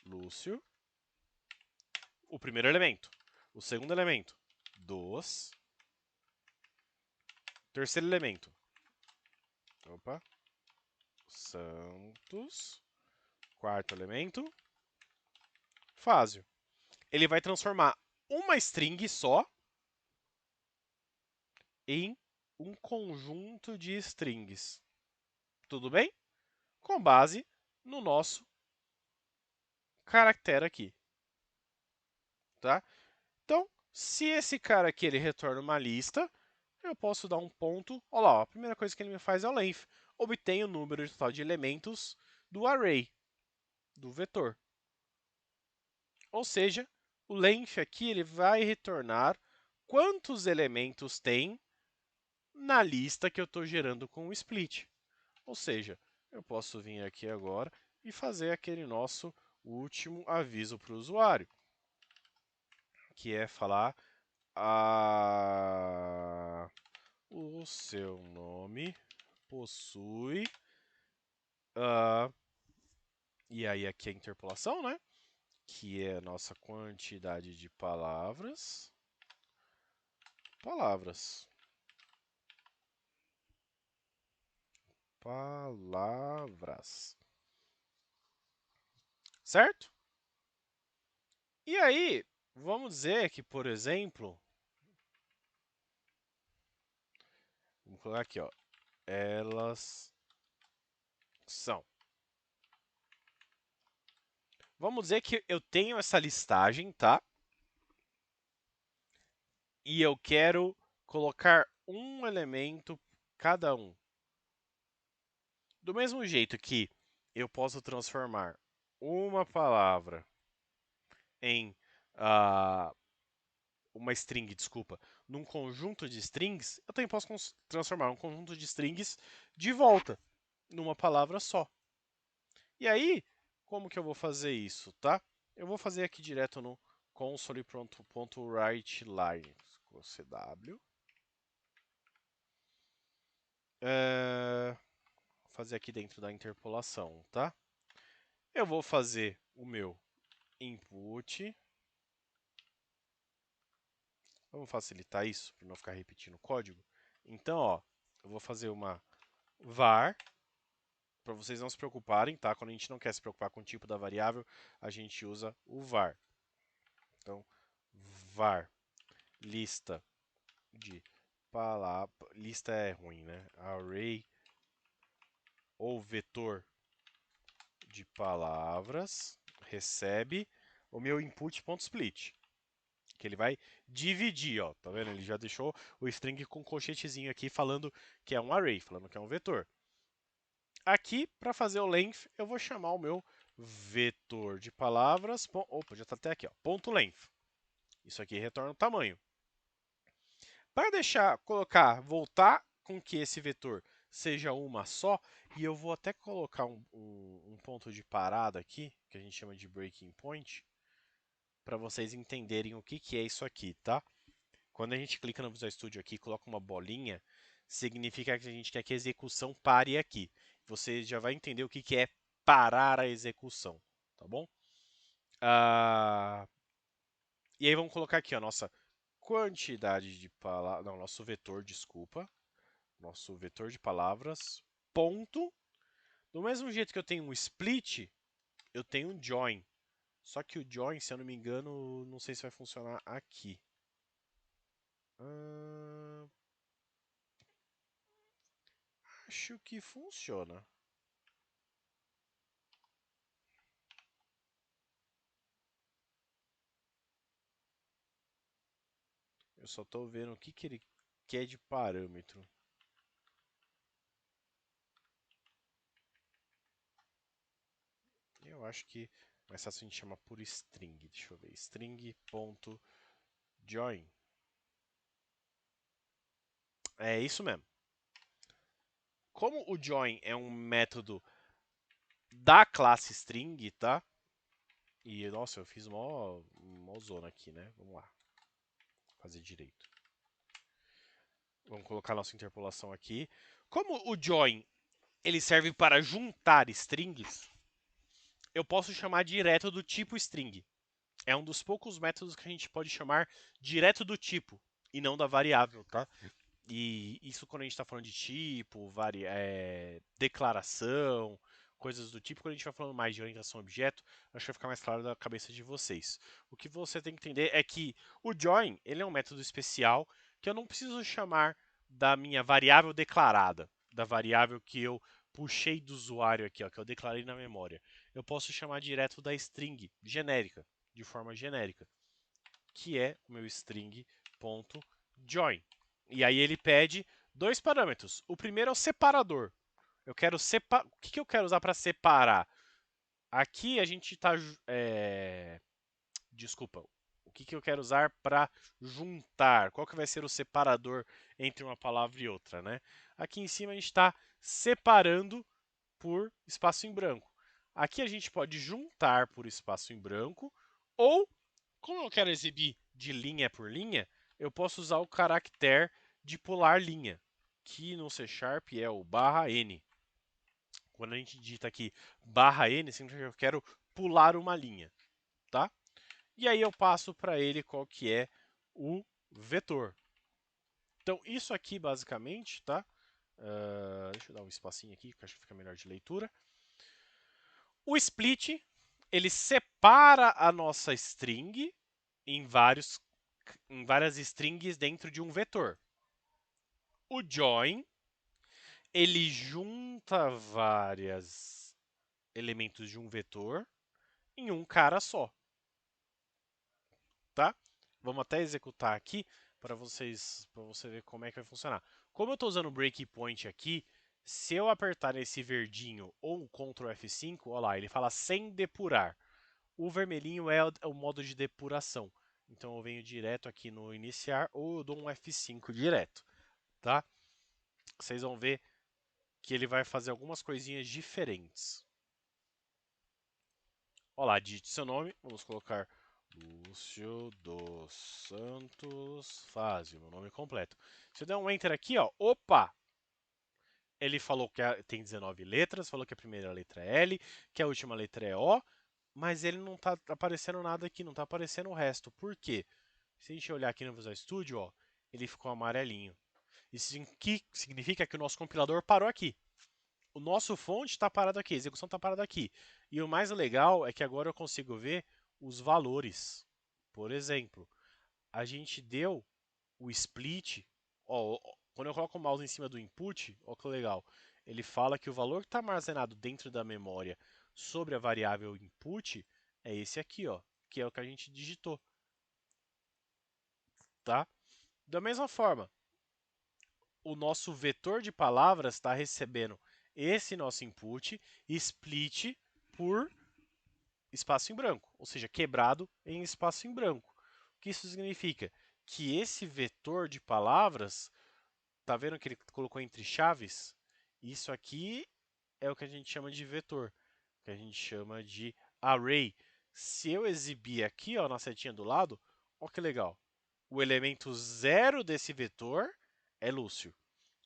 Lúcio, o primeiro elemento. O segundo elemento, dos. Terceiro elemento. Opa. Santos. Quarto elemento. Fázio. Ele vai transformar uma string só em um conjunto de strings. Tudo bem? Com base no nosso caractere aqui. Tá? Então, se esse cara aqui ele retorna uma lista, eu posso dar um ponto. Olha lá, ó, a primeira coisa que ele me faz é o length. Obtém o número total de elementos do array, do vetor. Ou seja, o length aqui ele vai retornar quantos elementos tem na lista que eu estou gerando com o split. Ou seja, eu posso vir aqui agora e fazer aquele nosso último aviso para o usuário, que é falar o seu nome possui e aí aqui a interpolação, né? Que é a nossa quantidade de palavras. Palavras. Palavras. Certo? E aí, vamos dizer que, por exemplo, vamos colocar aqui, ó, elas são. Vamos dizer que eu tenho essa listagem, tá? E eu quero colocar um elemento cada um. Do mesmo jeito que eu posso transformar uma palavra em uma string, desculpa, num conjunto de strings, eu também posso transformar um conjunto de strings de volta numa palavra só. E aí, como que eu vou fazer isso, tá? Eu vou fazer aqui direto no console.writeLine, CW. Vou fazer aqui dentro da interpolação, tá? Eu vou fazer o meu input. Vamos facilitar isso para não ficar repetindo o código. Então, ó, eu vou fazer uma var, para vocês não se preocuparem, tá? Quando a gente não quer se preocupar com o tipo da variável, a gente usa o var. Então, var lista de palavras, lista é ruim, né? Array ou vetor de palavras recebe o meu input.split. Que ele vai dividir, ó, tá vendo? Ele já deixou o string com colchetezinho aqui falando que é um array, falando que é um vetor. Aqui, para fazer o length, eu vou chamar o meu vetor de palavras. Opa, já está até aqui, ó, ponto length. Isso aqui retorna o tamanho. Para deixar, voltar com que esse vetor seja uma só, e eu vou até colocar um ponto de parada aqui, que a gente chama de breaking point, para vocês entenderem o que é isso aqui, tá? Quando a gente clica no Visual Studio aqui e coloca uma bolinha, significa que a gente quer que a execução pare aqui. Você já vai entender o que é parar a execução, tá bom? E aí vamos colocar aqui a nossa quantidade de palavras, não, nosso vetor, desculpa, nosso vetor de palavras, ponto. Do mesmo jeito que eu tenho um split, eu tenho um join. Só que o join, se eu não me engano, não sei se vai funcionar aqui. Acho que funciona. Eu só estou vendo o que ele quer de parâmetro. Eu acho que mais fácil a gente chamar por string. Deixa eu ver. String.join. É isso mesmo. Como o join é um método da classe string, tá? E, nossa, eu fiz mó zona aqui, né? Vamos lá. Fazer direito. Vamos colocar nossa interpolação aqui. Como o join ele serve para juntar strings, eu posso chamar direto do tipo string. É um dos poucos métodos que a gente pode chamar direto do tipo e não da variável, tá? E isso quando a gente está falando de tipo, declaração, coisas do tipo, quando a gente vai falando mais de orientação a objeto, acho que vai ficar mais claro da cabeça de vocês. O que você tem que entender é que o join ele é um método especial que eu não preciso chamar da minha variável declarada, da variável que eu puxei do usuário aqui, ó, que eu declarei na memória. Eu posso chamar direto da string genérica, de forma genérica, que é o meu string.join. E aí ele pede dois parâmetros. O primeiro é o separador. Eu quero o que eu quero usar para separar? Aqui a gente está... Desculpa. O que eu quero usar para juntar? Qual que vai ser o separador entre uma palavra e outra, né? Aqui em cima a gente está separando por espaço em branco. Aqui a gente pode juntar por espaço em branco ou, como eu quero exibir de linha por linha, eu posso usar o caractere de pular linha, que no C Sharp é o /n. Quando a gente digita aqui /n, significa que eu quero pular uma linha, tá? E aí eu passo para ele qual que é o vetor. Então isso aqui basicamente, tá? Deixa eu dar um espacinho aqui, que acho que fica melhor de leitura. O split, ele separa a nossa string em várias strings dentro de um vetor. O join, ele junta vários elementos de um vetor em um cara só, tá? Vamos até executar aqui para você ver como é que vai funcionar. Como eu estou usando o breakpoint aqui, se eu apertar nesse verdinho ou o Ctrl F5, olha lá, ele fala sem depurar. O vermelhinho é o modo de depuração. Então eu venho direto aqui no iniciar ou eu dou um F5 direto, tá? Vocês vão ver que ele vai fazer algumas coisinhas diferentes. Olha lá, digite seu nome, vamos colocar Lúcio dos Santos Fázio, meu nome completo. Se eu der um Enter aqui, ó, opa! Ele falou que tem 19 letras, falou que a primeira letra é L, que a última letra é O, mas ele não está aparecendo nada aqui, não está aparecendo o resto. Por quê? Se a gente olhar aqui no Visual Studio, ó, ele ficou amarelinho. Isso significa que o nosso compilador parou aqui. O nosso fonte está parado aqui, a execução está parada aqui. E o mais legal é que agora eu consigo ver os valores. Por exemplo, a gente deu o split. Ó, quando eu coloco o mouse em cima do input, ó que legal. Ele fala que o valor que está armazenado dentro da memória sobre a variável input é esse aqui, ó, que é o que a gente digitou. tá? Da mesma forma, o nosso vetor de palavras está recebendo esse nosso input split por espaço em branco, ou seja, quebrado em espaço em branco. O que isso significa? Que esse vetor de palavras, tá vendo que ele colocou entre chaves? Isso aqui é o que a gente chama de vetor, que a gente chama de array. Se eu exibir aqui, ó, na setinha do lado, ó que legal. O elemento 0 desse vetor é Lúcio.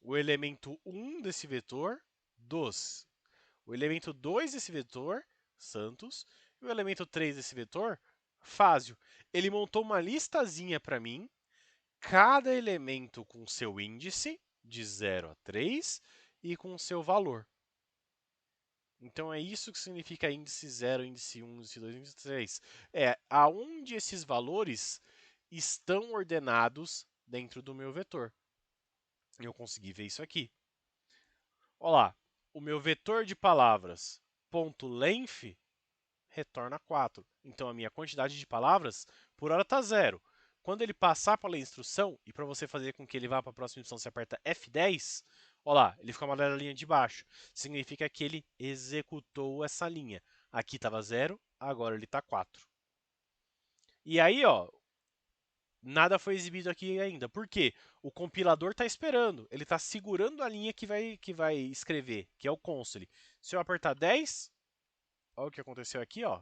O elemento 1 desse vetor, Dos. O elemento 2 desse vetor, Santos. E o elemento 3 desse vetor, Fázio. Ele montou uma listazinha para mim, cada elemento com seu índice, de 0 a 3, e com seu valor. Então é isso que significa índice 0, índice 1, índice 2, índice 3. É aonde esses valores estão ordenados dentro do meu vetor. Eu consegui ver isso aqui. Olha lá, o meu vetor de palavras .length retorna 4. Então a minha quantidade de palavras por hora está 0. Quando ele passar pela instrução, e para você fazer com que ele vá para a próxima instrução, você aperta F10, olha lá, ele fica amarelo na linha de baixo. Significa que ele executou essa linha. Aqui estava 0, agora ele está 4. E aí, ó, nada foi exibido aqui ainda. Por quê? O compilador está esperando. Ele está segurando a linha que vai escrever, que é o console. Se eu apertar 10, olha o que aconteceu aqui, ó.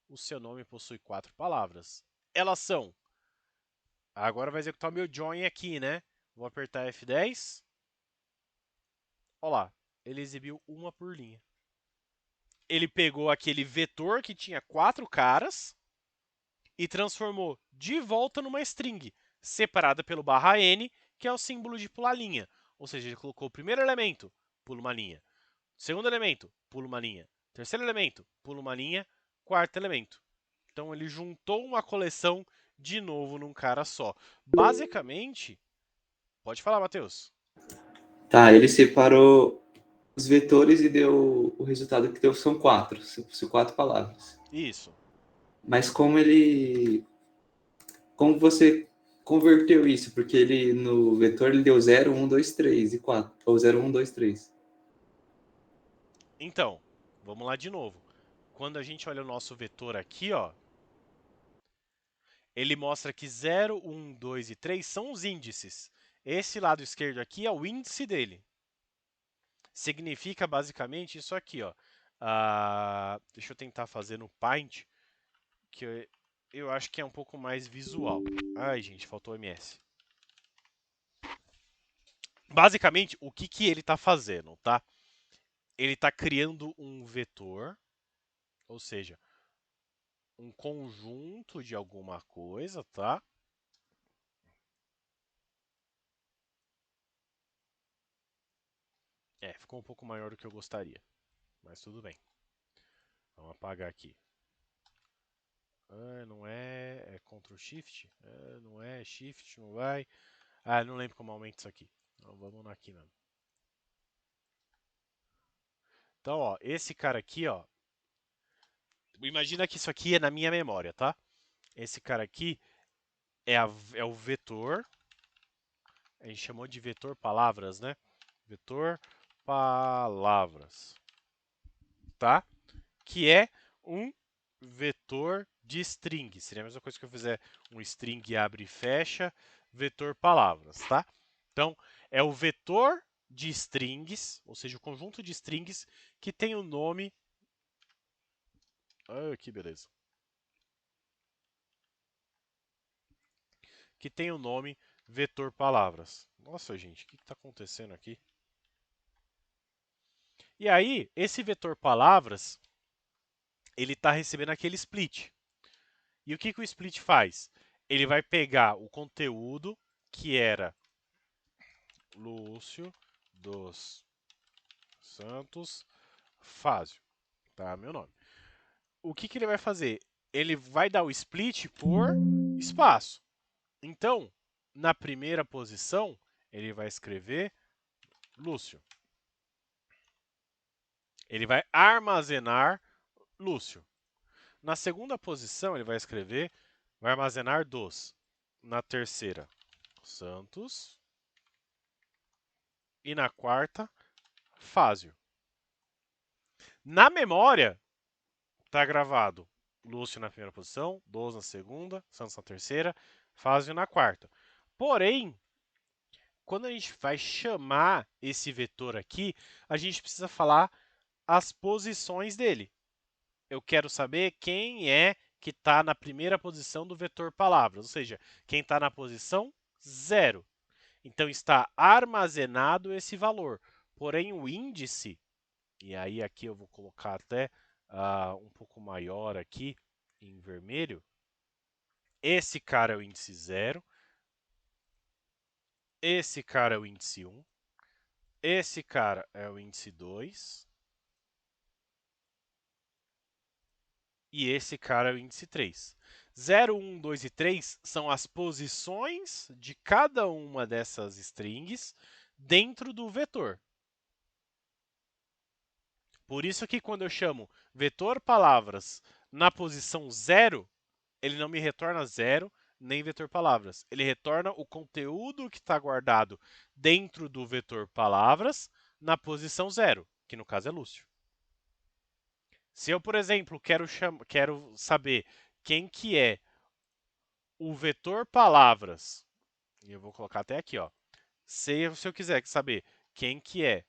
O seu nome possui 4 palavras. Elas são. Agora vai executar o meu join aqui, né? Vou apertar F10. Olha lá, ele exibiu uma por linha. Ele pegou aquele vetor que tinha 4 caras e transformou de volta numa string, separada pelo /n, que é o símbolo de pular linha. Ou seja, ele colocou o primeiro elemento, pula uma linha. Segundo elemento, pula uma linha. Terceiro elemento, pula uma linha. Quarto elemento. Então ele juntou uma coleção de novo num cara só. Basicamente, pode falar, Matheus. Tá, ele separou os vetores e deu o resultado que deu são 4. São 4 palavras. Isso. Mas como você converteu isso? Porque ele no vetor ele deu 0, 1, 2, 3 e 4. Ou 0, 1, 2, 3. Então, vamos lá de novo. Quando a gente olha o nosso vetor aqui, ó, ele mostra que 0, 1, 2 e 3 são os índices. Esse lado esquerdo aqui é o índice dele. Significa basicamente isso aqui, ó. Deixa eu tentar fazer no Paint, que eu acho que é um pouco mais visual. Ai, gente, faltou MS. Basicamente, o que ele está fazendo, tá? Ele está criando um vetor, ou seja, um conjunto de alguma coisa, tá? Ficou um pouco maior do que eu gostaria, mas tudo bem. Vamos apagar aqui. Não é Ctrl Shift? Não é Shift, não vai. Não lembro como aumenta isso aqui. Então vamos aqui mesmo. Então, ó, esse cara aqui, ó. Imagina que isso aqui é na minha memória, tá? Esse cara aqui é o vetor. A gente chamou de vetor palavras, né? Vetor palavras, tá? Que é um vetor de string. Seria a mesma coisa que eu fizer um string abre e fecha, vetor palavras, tá? Então, é o vetor de strings, ou seja, o conjunto de strings que tem o nome... que beleza. Que tem o nome vetor palavras. Nossa, gente, o que está acontecendo aqui? E aí, esse vetor palavras, ele está recebendo aquele split. E o que o split faz? Ele vai pegar o conteúdo que era Lúcio dos Santos Fázio, tá? Meu nome. O que ele vai fazer? Ele vai dar o split por espaço. Então, na primeira posição, ele vai escrever Lúcio. Ele vai armazenar Lúcio. Na segunda posição, ele vai escrever, vai armazenar dos. Na terceira, Santos. E na quarta, Fázio. Na memória, tá gravado Lúcio na primeira posição, 12 na segunda, Santos na terceira, Fázio na quarta. Porém, quando a gente vai chamar esse vetor aqui, a gente precisa falar as posições dele. Eu quero saber quem é que está na primeira posição do vetor palavras, ou seja, quem está na posição 0. Então, está armazenado esse valor. Porém, o índice, e aí aqui eu vou colocar até um pouco maior aqui, em vermelho. Esse cara é o índice 0. Esse cara é o índice 1. Esse cara é o índice 2. E esse cara é o índice 3. 0, 1, 2 e 3 são as posições de cada uma dessas strings dentro do vetor. Por isso que quando eu chamo vetor palavras na posição 0, ele não me retorna 0 nem vetor palavras. Ele retorna o conteúdo que está guardado dentro do vetor palavras na posição 0, que no caso é Lúcio. Se eu, por exemplo, quero saber quem que é o vetor palavras, e eu vou colocar até aqui, ó. Se eu quiser saber quem que é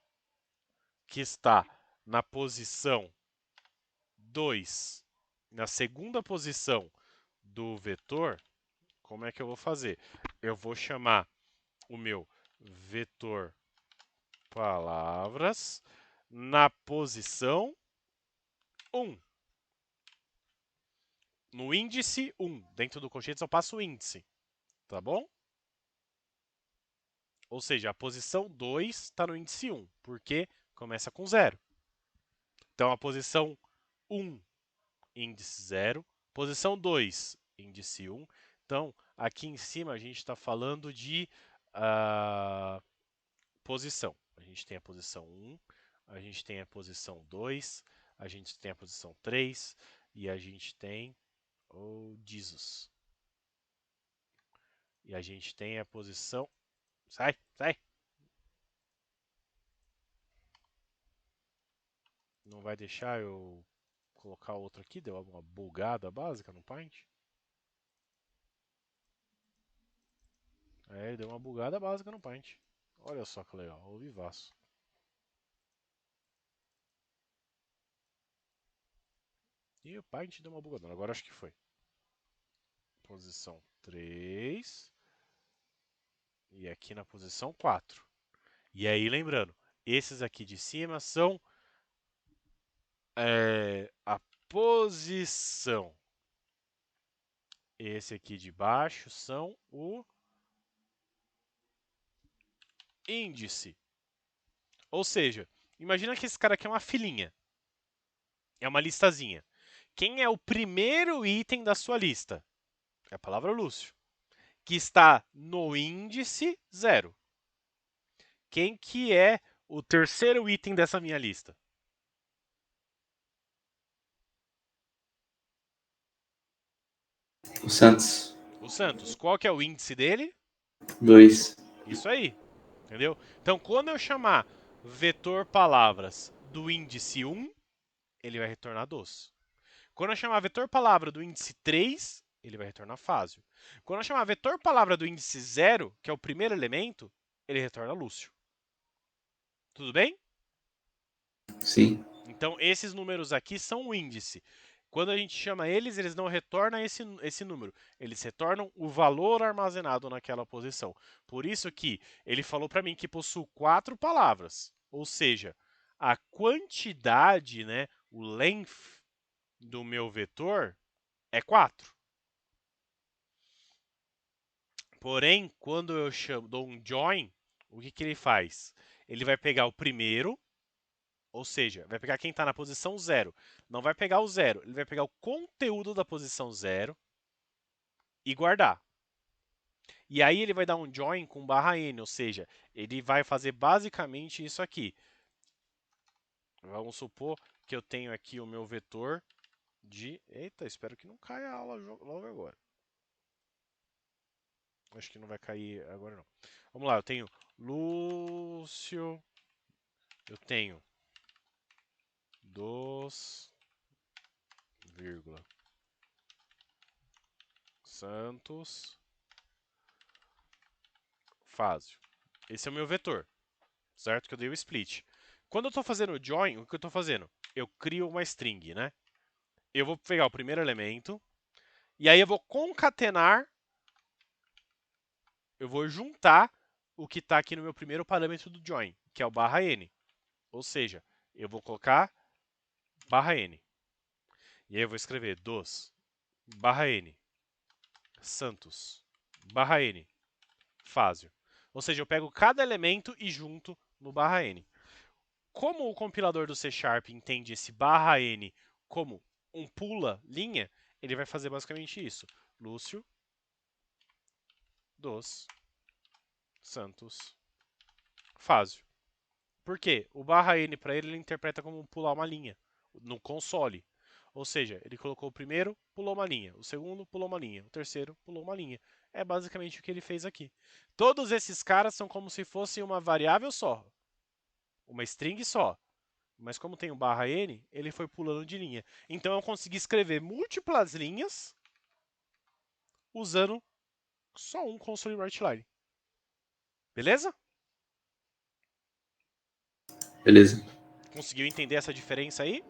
que está na posição 2, na segunda posição do vetor, como é que eu vou fazer? Eu vou chamar o meu vetor palavras na posição 1. No índice 1. Dentro do colchete eu passo o índice, tá bom? Ou seja, a posição 2 está no índice 1, porque começa com 0. Então, a posição 1, índice 0. Posição 2, índice 1. Então, aqui em cima a gente está falando de posição. A gente tem a posição 1, a gente tem a posição 2, a gente tem a posição 3 e a gente tem o Jesus. E a gente tem a posição... Sai, sai! Não vai deixar eu colocar outro aqui? Deu uma bugada básica no Paint? É, deu uma bugada básica no Paint. Olha só que legal, o vivaço. E o Paint deu uma bugada. Agora acho que foi. Posição 3. E aqui na posição 4. E aí, lembrando, esses aqui de cima são a posição. Esse aqui de baixo são o índice. Ou seja, imagina que esse cara aqui é uma filinha. É uma listazinha. Quem é o primeiro item da sua lista? É a palavra Lúcio, que está no índice 0. Quem que é o terceiro item dessa minha lista? O Santos. O Santos. Qual que é o índice dele? 2. Isso aí, entendeu? Então, quando eu chamar vetor palavras do índice 1, ele vai retornar 12. Quando eu chamar vetor palavra do índice 3, ele vai retornar Fázio. Quando eu chamar vetor palavra do índice 0, que é o primeiro elemento, ele retorna Lúcio. Tudo bem? Sim. Então, esses números aqui são o índice. Quando a gente chama eles, eles não retornam esse número. Eles retornam o valor armazenado naquela posição. Por isso que ele falou para mim que possui 4 palavras. Ou seja, a quantidade, né, o length do meu vetor é 4. Porém, quando eu dou um join, o que ele faz? Ele vai pegar o primeiro, ou seja, vai pegar quem está na posição 0. Não vai pegar o 0, ele vai pegar o conteúdo da posição 0 e guardar. E aí ele vai dar um join com barra n, ou seja, ele vai fazer basicamente isso aqui. Vamos supor que eu tenho aqui o meu vetor de... Eita, espero que não caia a aula logo agora. Acho que não vai cair agora não. Vamos lá, eu tenho Lúcio. Eu tenho dos, vírgula, Santos, Fázio. Esse é o meu vetor, certo? Que eu dei o split. Quando eu estou fazendo o join, o que eu estou fazendo? Eu crio uma string, né? Eu vou pegar o primeiro elemento, e aí eu vou concatenar, eu vou juntar o que está aqui no meu primeiro parâmetro do join, que é o barra n. Ou seja, eu vou colocar barra n. E aí eu vou escrever dos, barra n, Santos, barra n, Fázio. Ou seja, eu pego cada elemento e junto no barra n. Como o compilador do C Sharp entende esse barra n como um pula linha, ele vai fazer basicamente isso. Lúcio, dos, Santos, Fázio. Por quê? O barra n para ele interpreta como pular uma linha no console. Ou seja, ele colocou o primeiro, pulou uma linha. O segundo, pulou uma linha. O terceiro, pulou uma linha. É basicamente o que ele fez aqui. Todos esses caras são como se fossem uma variável só. Uma string só. Mas como tem o barra n, ele foi pulando de linha. Então eu consegui escrever múltiplas linhas usando só um console write line. Beleza? Beleza. Conseguiu entender essa diferença aí?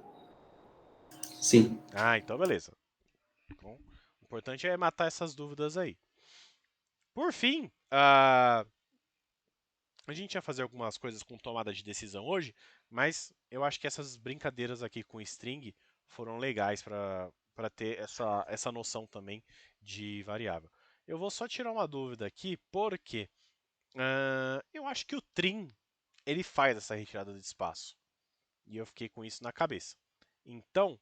Sim. Ah, então beleza. Então, o importante é matar essas dúvidas aí. Por fim, a gente ia fazer algumas coisas com tomada de decisão hoje, mas eu acho que essas brincadeiras aqui com string foram legais para ter essa noção também de variável. Eu vou só tirar uma dúvida aqui, porque eu acho que o trim ele faz essa retirada de espaço. E eu fiquei com isso na cabeça. Então,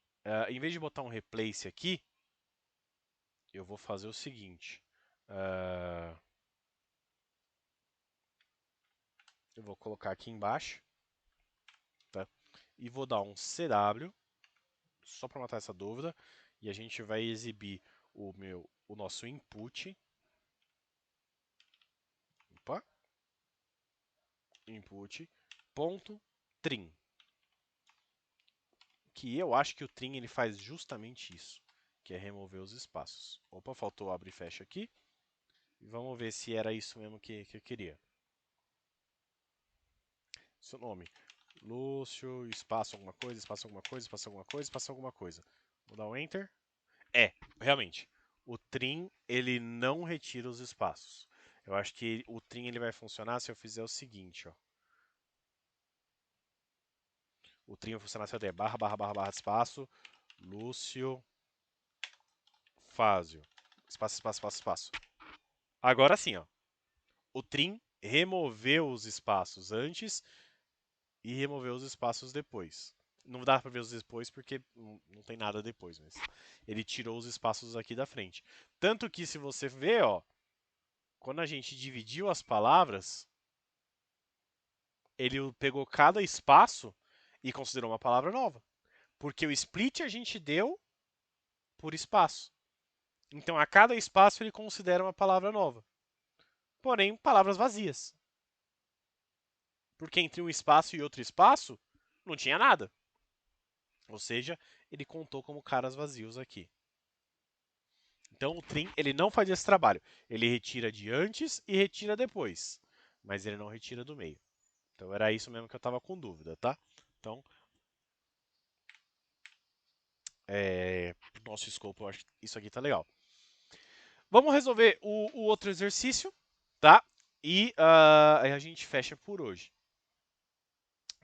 em vez de botar um replace aqui, eu vou fazer o seguinte. Eu vou colocar aqui embaixo, tá? E vou dar um CW, só para matar essa dúvida, e a gente vai exibir o nosso input. Opa, input ponto trim, que eu acho que o trim ele faz justamente isso, que é remover os espaços. Opa, faltou abre e fecha aqui. E vamos ver se era isso mesmo que eu queria. Seu nome, Lúcio, espaço alguma coisa, espaço alguma coisa, espaço alguma coisa, espaço alguma coisa. Vou dar um Enter. Realmente, o trim ele não retira os espaços. Eu acho que o trim ele vai funcionar se eu fizer o seguinte, ó. O trim vai funcionar se eu der barra, barra, barra, barra, espaço, Lúcio, Fázio. Espaço, espaço, espaço, espaço. Agora sim, ó. O trim removeu os espaços antes e removeu os espaços depois. Não dá para ver os depois porque não tem nada depois, mas ele tirou os espaços aqui da frente. Tanto que se você ver, ó, quando a gente dividiu as palavras, ele pegou cada espaço e considerou uma palavra nova. Porque o split a gente deu por espaço. Então, a cada espaço ele considera uma palavra nova. Porém, palavras vazias. Porque entre um espaço e outro espaço, não tinha nada. Ou seja, ele contou como caras vazios aqui. Então, o trim ele não faz esse trabalho. Ele retira de antes e retira depois. Mas ele não retira do meio. Então, era isso mesmo que eu estava com dúvida, tá? Então, nosso escopo, eu acho que isso aqui tá legal. Vamos resolver o outro exercício, tá? E aí a gente fecha por hoje.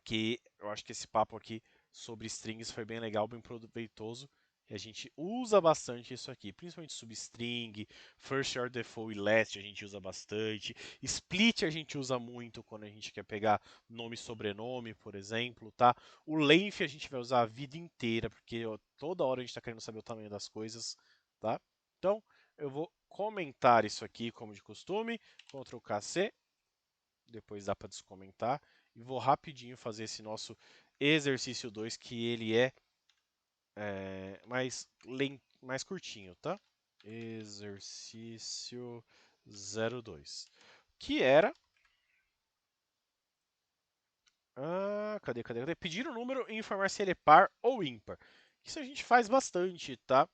Que eu acho que esse papo aqui sobre strings foi bem legal, bem proveitoso. E a gente usa bastante isso aqui, principalmente substring, first order default e last a gente usa bastante. Split a gente usa muito quando a gente quer pegar nome e sobrenome, por exemplo, tá? O length a gente vai usar a vida inteira, porque ó, toda hora a gente está querendo saber o tamanho das coisas, tá? Então, eu vou comentar isso aqui como de costume, Ctrl K C, depois dá para descomentar, e vou rapidinho fazer esse nosso exercício 2, que ele é, mais curtinho, tá? Exercício 02. Que era... cadê? Pedir o número e informar se ele é par ou ímpar. Isso a gente faz bastante, tá?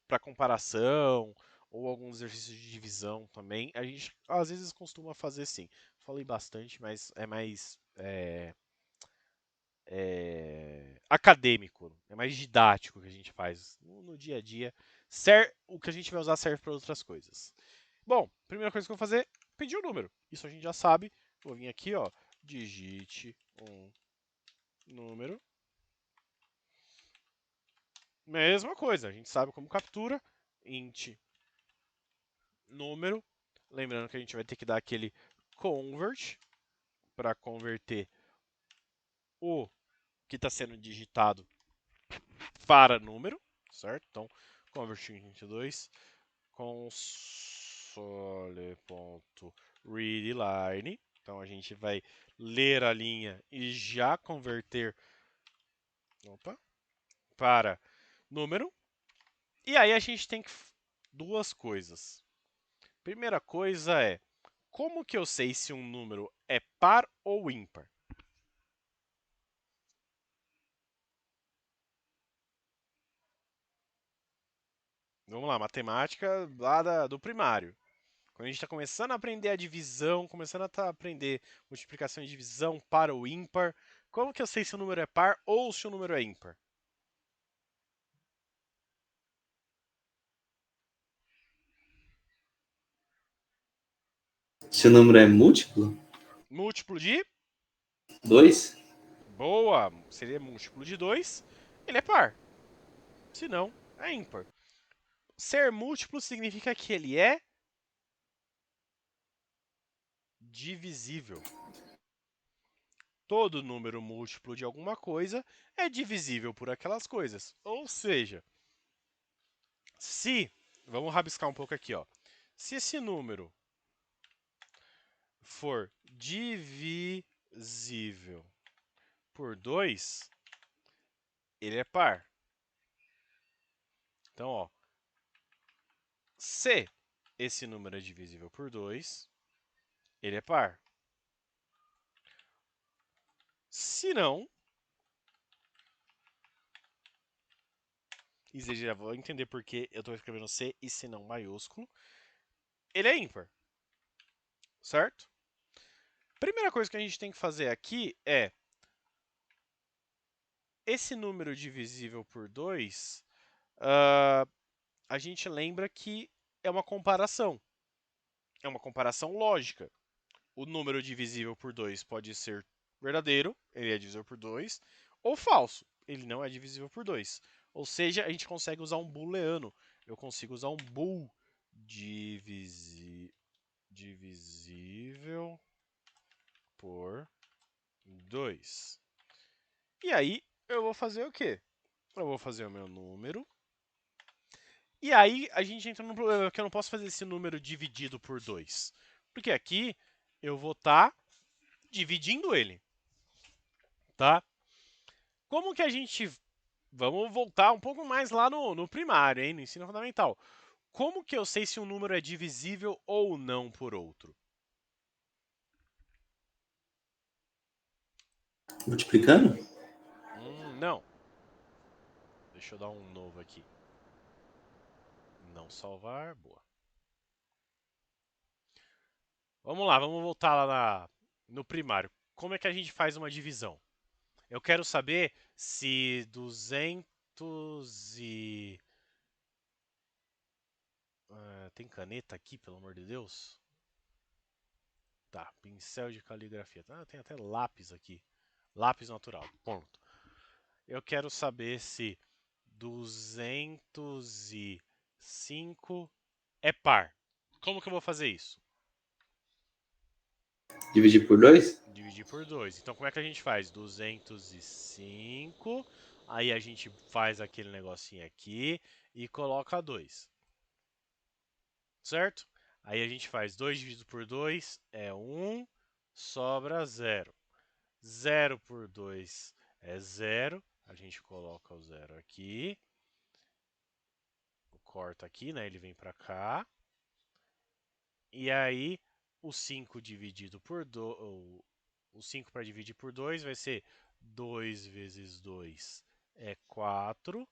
Para comparação ou alguns exercícios de divisão também. A gente às vezes costuma fazer sim. Falei bastante, mas é mais acadêmico, é mais didático que a gente faz no dia a dia. O que a gente vai usar serve para outras coisas. Bom, primeira coisa que eu vou fazer, pedir o número. Isso a gente já sabe. Vou vir aqui, ó, digite um número. Mesma coisa, a gente sabe como captura, int número. Lembrando que a gente vai ter que dar aquele convert para converter o que está sendo digitado para número, certo? Então, convert int 2 console.readline. Então a gente vai ler a linha e já converter para número. E aí a gente tem duas coisas. Primeira coisa é, como que eu sei se um número é par ou ímpar? Vamos lá, matemática lá do primário. Quando a gente está começando a aprender a divisão, começando a aprender multiplicação e divisão par ou ímpar, como que eu sei se o número é par ou se o número é ímpar? Se o número é múltiplo, Múltiplo de 2. boa, seria múltiplo de 2, ele é par. Se não, é ímpar. Ser múltiplo significa que ele é divisível. Todo número múltiplo de alguma coisa é divisível por aquelas coisas. Ou seja, se, vamos rabiscar um pouco aqui, ó. Se esse número for divisível por 2, ele é par. Então, ó, se esse número é divisível por 2, ele é par. Se não, e vocês já vão entender por que eu estou escrevendo C e se não maiúsculo, ele é ímpar, certo? Primeira coisa que a gente tem que fazer aqui é esse número divisível por 2, a gente lembra que é uma comparação. É uma comparação lógica. O número divisível por 2 pode ser verdadeiro, ele é divisível por 2, ou falso, ele não é divisível por 2. Ou seja, a gente consegue usar um booleano. Eu consigo usar um bool divisível por 2. E aí, eu vou fazer o quê? Eu vou fazer o meu número. E aí, a gente entra num problema que eu não posso fazer esse número dividido por 2. Porque aqui, eu vou estar dividindo ele, tá? Como que a gente... Vamos voltar um pouco mais lá no primário, hein? No ensino fundamental. Como que eu sei se um número é divisível ou não por outro? Multiplicando? Não. Deixa eu dar um novo aqui. Não salvar, boa. Vamos lá, vamos voltar lá no primário. Como é que a gente faz uma divisão? Eu quero saber se 200 e... tem caneta aqui, pelo amor de Deus? Tá, pincel de caligrafia. Tem até lápis aqui. Lápis natural, ponto. Eu quero saber se 205 é par. Como que eu vou fazer isso? Dividir por 2? Dividir por 2. Então, como é que a gente faz? 205, aí a gente faz aquele negocinho aqui e coloca 2, certo? Aí a gente faz 2 dividido por 2 é 1, sobra 0. 0 por 2 é 0, a gente coloca o 0 aqui. corta aqui, né? Ele vem para cá. E aí, o 5 dividido por 2... O 5 para dividir por 2 vai ser 2 vezes 2 é 4.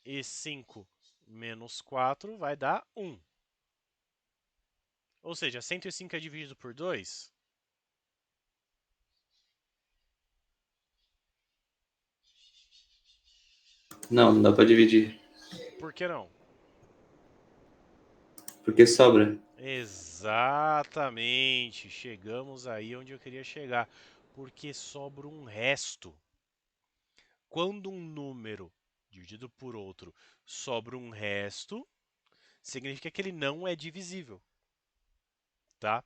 E 5 menos 4 vai dar 1. Ou seja, 105 é dividido por 2? Não, não dá pra dividir. Por que não? Porque sobra. Exatamente. Chegamos aí onde eu queria chegar. Porque sobra um resto. Quando um número dividido por outro sobra um resto, significa que ele não é divisível, tá?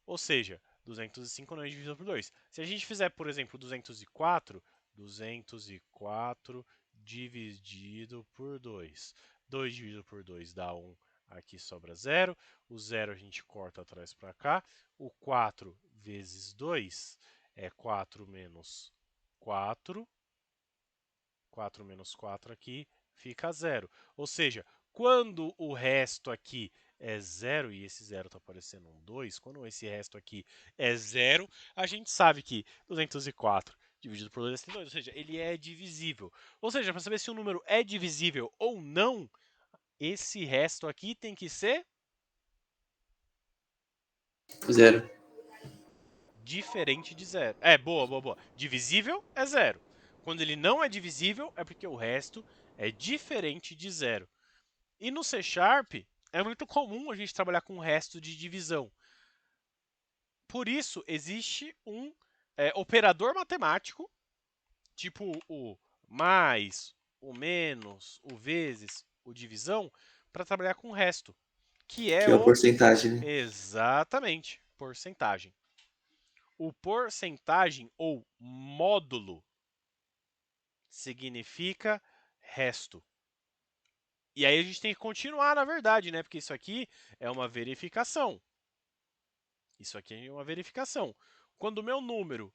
Ou seja, 205 não é divisível por 2. Se a gente fizer, por exemplo, 204, 204 dividido por 2. 2 dividido por 2 dá 1, aqui sobra 0. O 0 a gente corta atrás para cá. O 4 vezes 2 é 4 menos 4. 4 menos 4 aqui fica 0. Ou seja, quando o resto aqui é 0, e esse 0 está aparecendo um 2, quando esse resto aqui é 0, a gente sabe que 204 dividido por 2 é 102, ou seja, ele é divisível. Ou seja, para saber se o número é divisível ou não, esse resto aqui tem que ser 0. diferente de 0. É, boa, boa, boa. Divisível é 0. Quando ele não é divisível, é porque o resto é diferente de 0. E no C Sharp, é muito comum a gente trabalhar com o resto de divisão. Por isso, existe um operador matemático, tipo o mais, o menos, o vezes, o divisão, para trabalhar com o resto, que é Que é a o porcentagem, né? exatamente porcentagem. O porcentagem ou módulo significa resto. E aí a gente tem que continuar, na verdade, né? Porque isso aqui é uma verificação. Isso aqui é uma verificação. Quando o meu número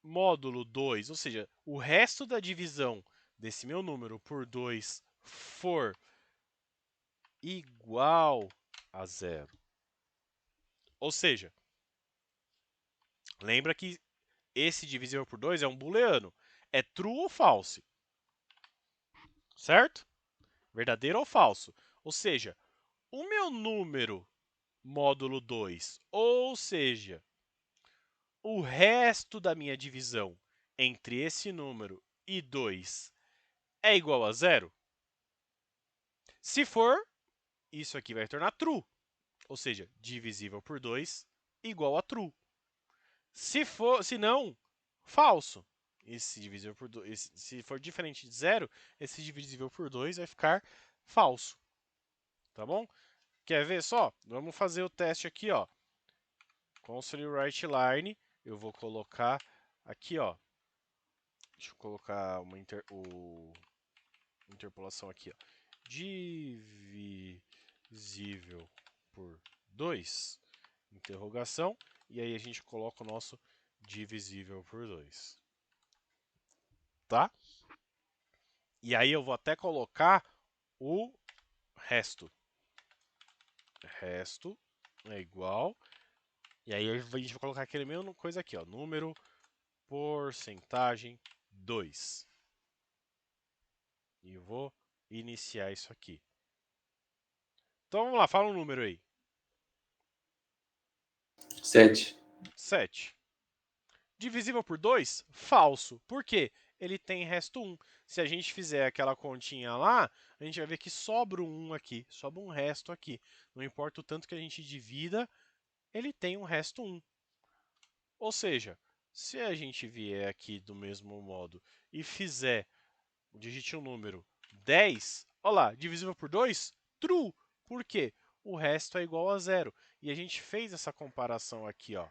módulo 2, ou seja, o resto da divisão desse meu número por 2 for igual a zero. Ou seja, lembra que esse divisível por 2 é um booleano. É true ou false. Certo? Verdadeiro ou falso. Ou seja, o meu número módulo 2, ou seja, o resto da minha divisão entre esse número e 2 é igual a zero? Se for, isso aqui vai tornar true, ou seja, divisível por 2 igual a true. Se não, falso. Esse divisível por 2, se for diferente de zero, esse divisível por 2 vai ficar falso. Tá bom? Quer ver só? Vamos fazer o teste aqui, ó. Console write line, eu vou colocar aqui, ó. Deixa eu colocar uma interpolação aqui, ó. Divisível por 2, interrogação, e aí a gente coloca o nosso divisível por 2. Tá? E aí eu vou até colocar o resto. Resto é igual. E aí a gente vai colocar aquele mesmo coisa aqui, ó. Número, porcentagem, 2. E eu vou iniciar isso aqui. Então vamos lá, fala um número aí. 7. 7. Divisível por 2? Falso. Por quê? Ele tem resto 1. Se a gente fizer aquela continha lá, a gente vai ver que sobra um 1 aqui, sobra um resto aqui. Não importa o tanto que a gente divida, ele tem um resto 1. Ou seja, se a gente vier aqui do mesmo modo e fizer, digite um número 10, olha lá, divisível por 2? True. Por quê? O resto é igual a zero. E a gente fez essa comparação aqui, ó.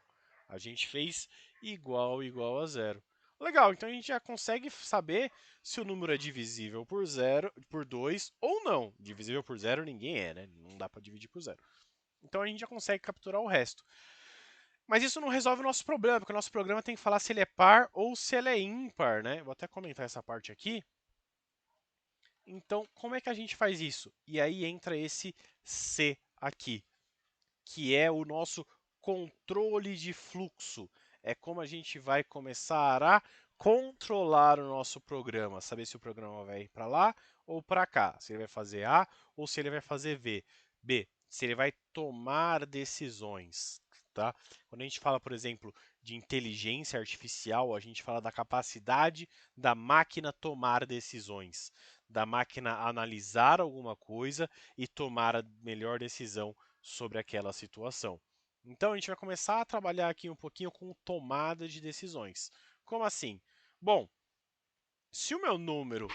A gente fez igual a zero. Legal, então a gente já consegue saber se o número é divisível por 0, por 2 ou não. Divisível por 0 ninguém é, né? Não dá para dividir por 0. Então a gente já consegue capturar o resto. Mas isso não resolve o nosso problema, porque o nosso programa tem que falar se ele é par ou se ele é ímpar, né? Vou até comentar essa parte aqui. Então, como é que a gente faz isso? E aí entra esse C aqui, que é o nosso controle de fluxo. É como a gente vai começar a controlar o nosso programa, saber se o programa vai ir para lá ou para cá, se ele vai fazer A ou se ele vai fazer B, se ele vai tomar decisões, tá? Quando a gente fala, por exemplo, de inteligência artificial, a gente fala da capacidade da máquina tomar decisões, da máquina analisar alguma coisa e tomar a melhor decisão sobre aquela situação. Então a gente vai começar a trabalhar aqui um pouquinho com tomada de decisões. Como assim? Bom, se o meu número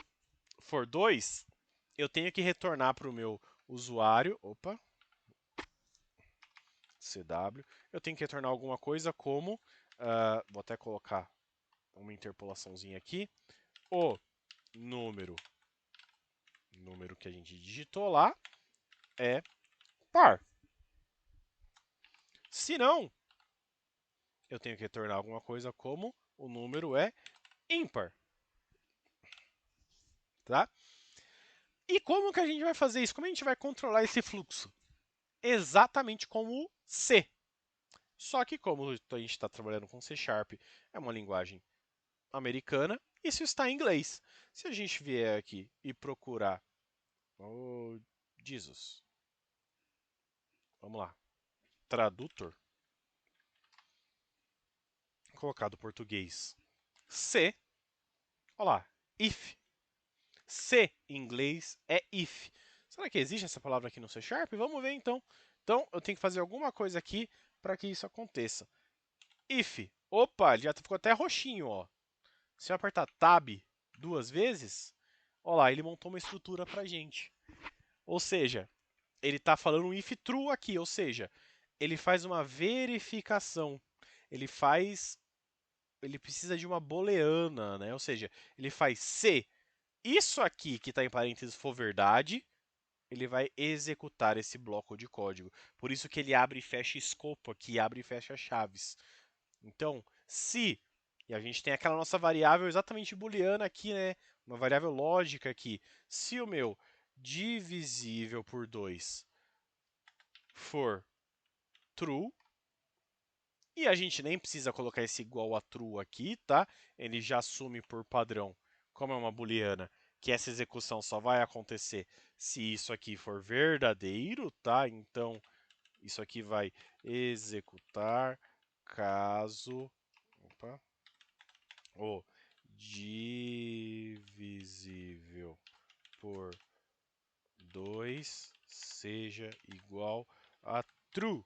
for 2, eu tenho que retornar para o meu usuário, CW, eu tenho que retornar alguma coisa como, vou até colocar uma interpolaçãozinha aqui, o número, número que a gente digitou lá é par. Se não, eu tenho que retornar alguma coisa como o número é ímpar, tá? E como que a gente vai fazer isso? Como a gente vai controlar esse fluxo? Exatamente como o C. Só que como a gente está trabalhando com C Sharp, é uma linguagem americana, isso está em inglês. Se a gente vier aqui e procurar, oh Jesus, vamos lá, tradutor, colocar do português C, olha lá, if. C em inglês é if. Será que existe essa palavra aqui no C Sharp? Vamos ver então. Então eu tenho que fazer alguma coisa aqui para que isso aconteça. If. Opa, já ficou até roxinho, ó. Se eu apertar Tab 2 vezes, ó lá, ele montou uma estrutura pra gente. Ou seja, ele está falando um if true aqui, ou seja, ele faz uma verificação. Ele faz, ele precisa de uma booleana, né? Ou seja, ele faz se isso aqui que está em parênteses for verdade, ele vai executar esse bloco de código. Por isso que ele abre e fecha escopo aqui, abre e fecha chaves. Então, se, e a gente tem aquela nossa variável exatamente booleana aqui, né? Uma variável lógica aqui. Se o meu divisível por 2 for true, e a gente nem precisa colocar esse igual a true aqui, tá? Ele já assume por padrão, como é uma booleana, que essa execução só vai acontecer se isso aqui for verdadeiro, tá? Então, isso aqui vai executar caso opa, o divisível por 2 seja igual a true.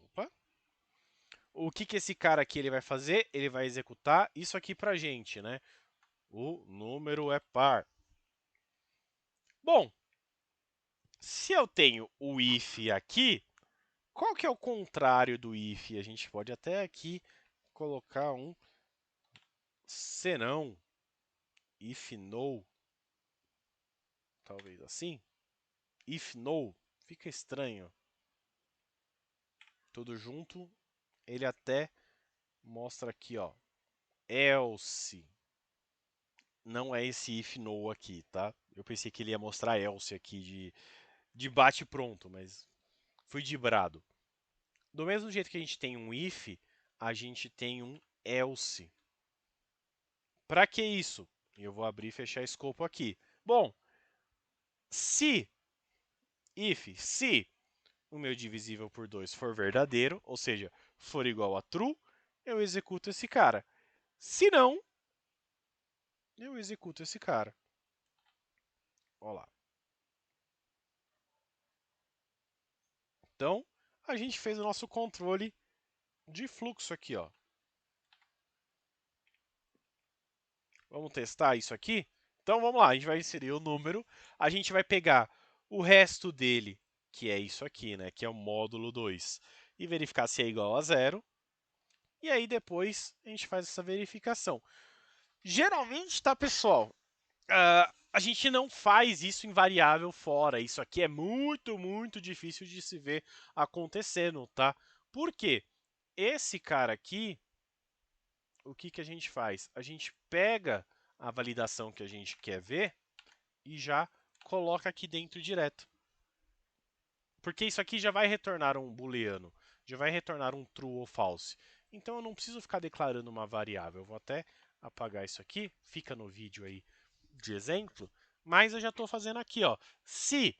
Opa. O que esse cara aqui ele vai fazer? Ele vai executar isso aqui pra gente, né? O número é par. Bom, se eu tenho o if aqui, qual que é o contrário do if? A gente pode até aqui colocar um senão, if no, talvez assim. If no, fica estranho. Tudo junto, ele até mostra aqui, ó. Else. Não é esse if no aqui, tá? Eu pensei que ele ia mostrar else aqui de bate pronto, mas fui dibrado. Do mesmo jeito que a gente tem um if, a gente tem um else. Para que isso? Eu vou abrir e fechar escopo aqui. Bom, se se o meu divisível por 2 for verdadeiro, ou seja, for igual a true, eu executo esse cara. Se não, eu executo esse cara. Olha lá. Então, a gente fez o nosso controle de fluxo aqui, ó. Vamos testar isso aqui? Então vamos lá, a gente vai inserir o número, a gente vai pegar o resto dele, que é isso aqui, né, que é o módulo 2, e verificar se é igual a zero. E aí depois a gente faz essa verificação. Geralmente, tá, pessoal? A gente não faz isso em variável fora. Isso aqui é muito, muito difícil de se ver acontecendo, tá? Por quê? Esse cara aqui, o que a gente faz? A gente pega a validação que a gente quer ver e já coloca aqui dentro direto. Porque isso aqui já vai retornar um booleano, já vai retornar um true ou false. Então eu não preciso ficar declarando uma variável. Eu vou até apagar isso aqui, fica no vídeo aí de exemplo, mas eu já estou fazendo aqui, ó. Se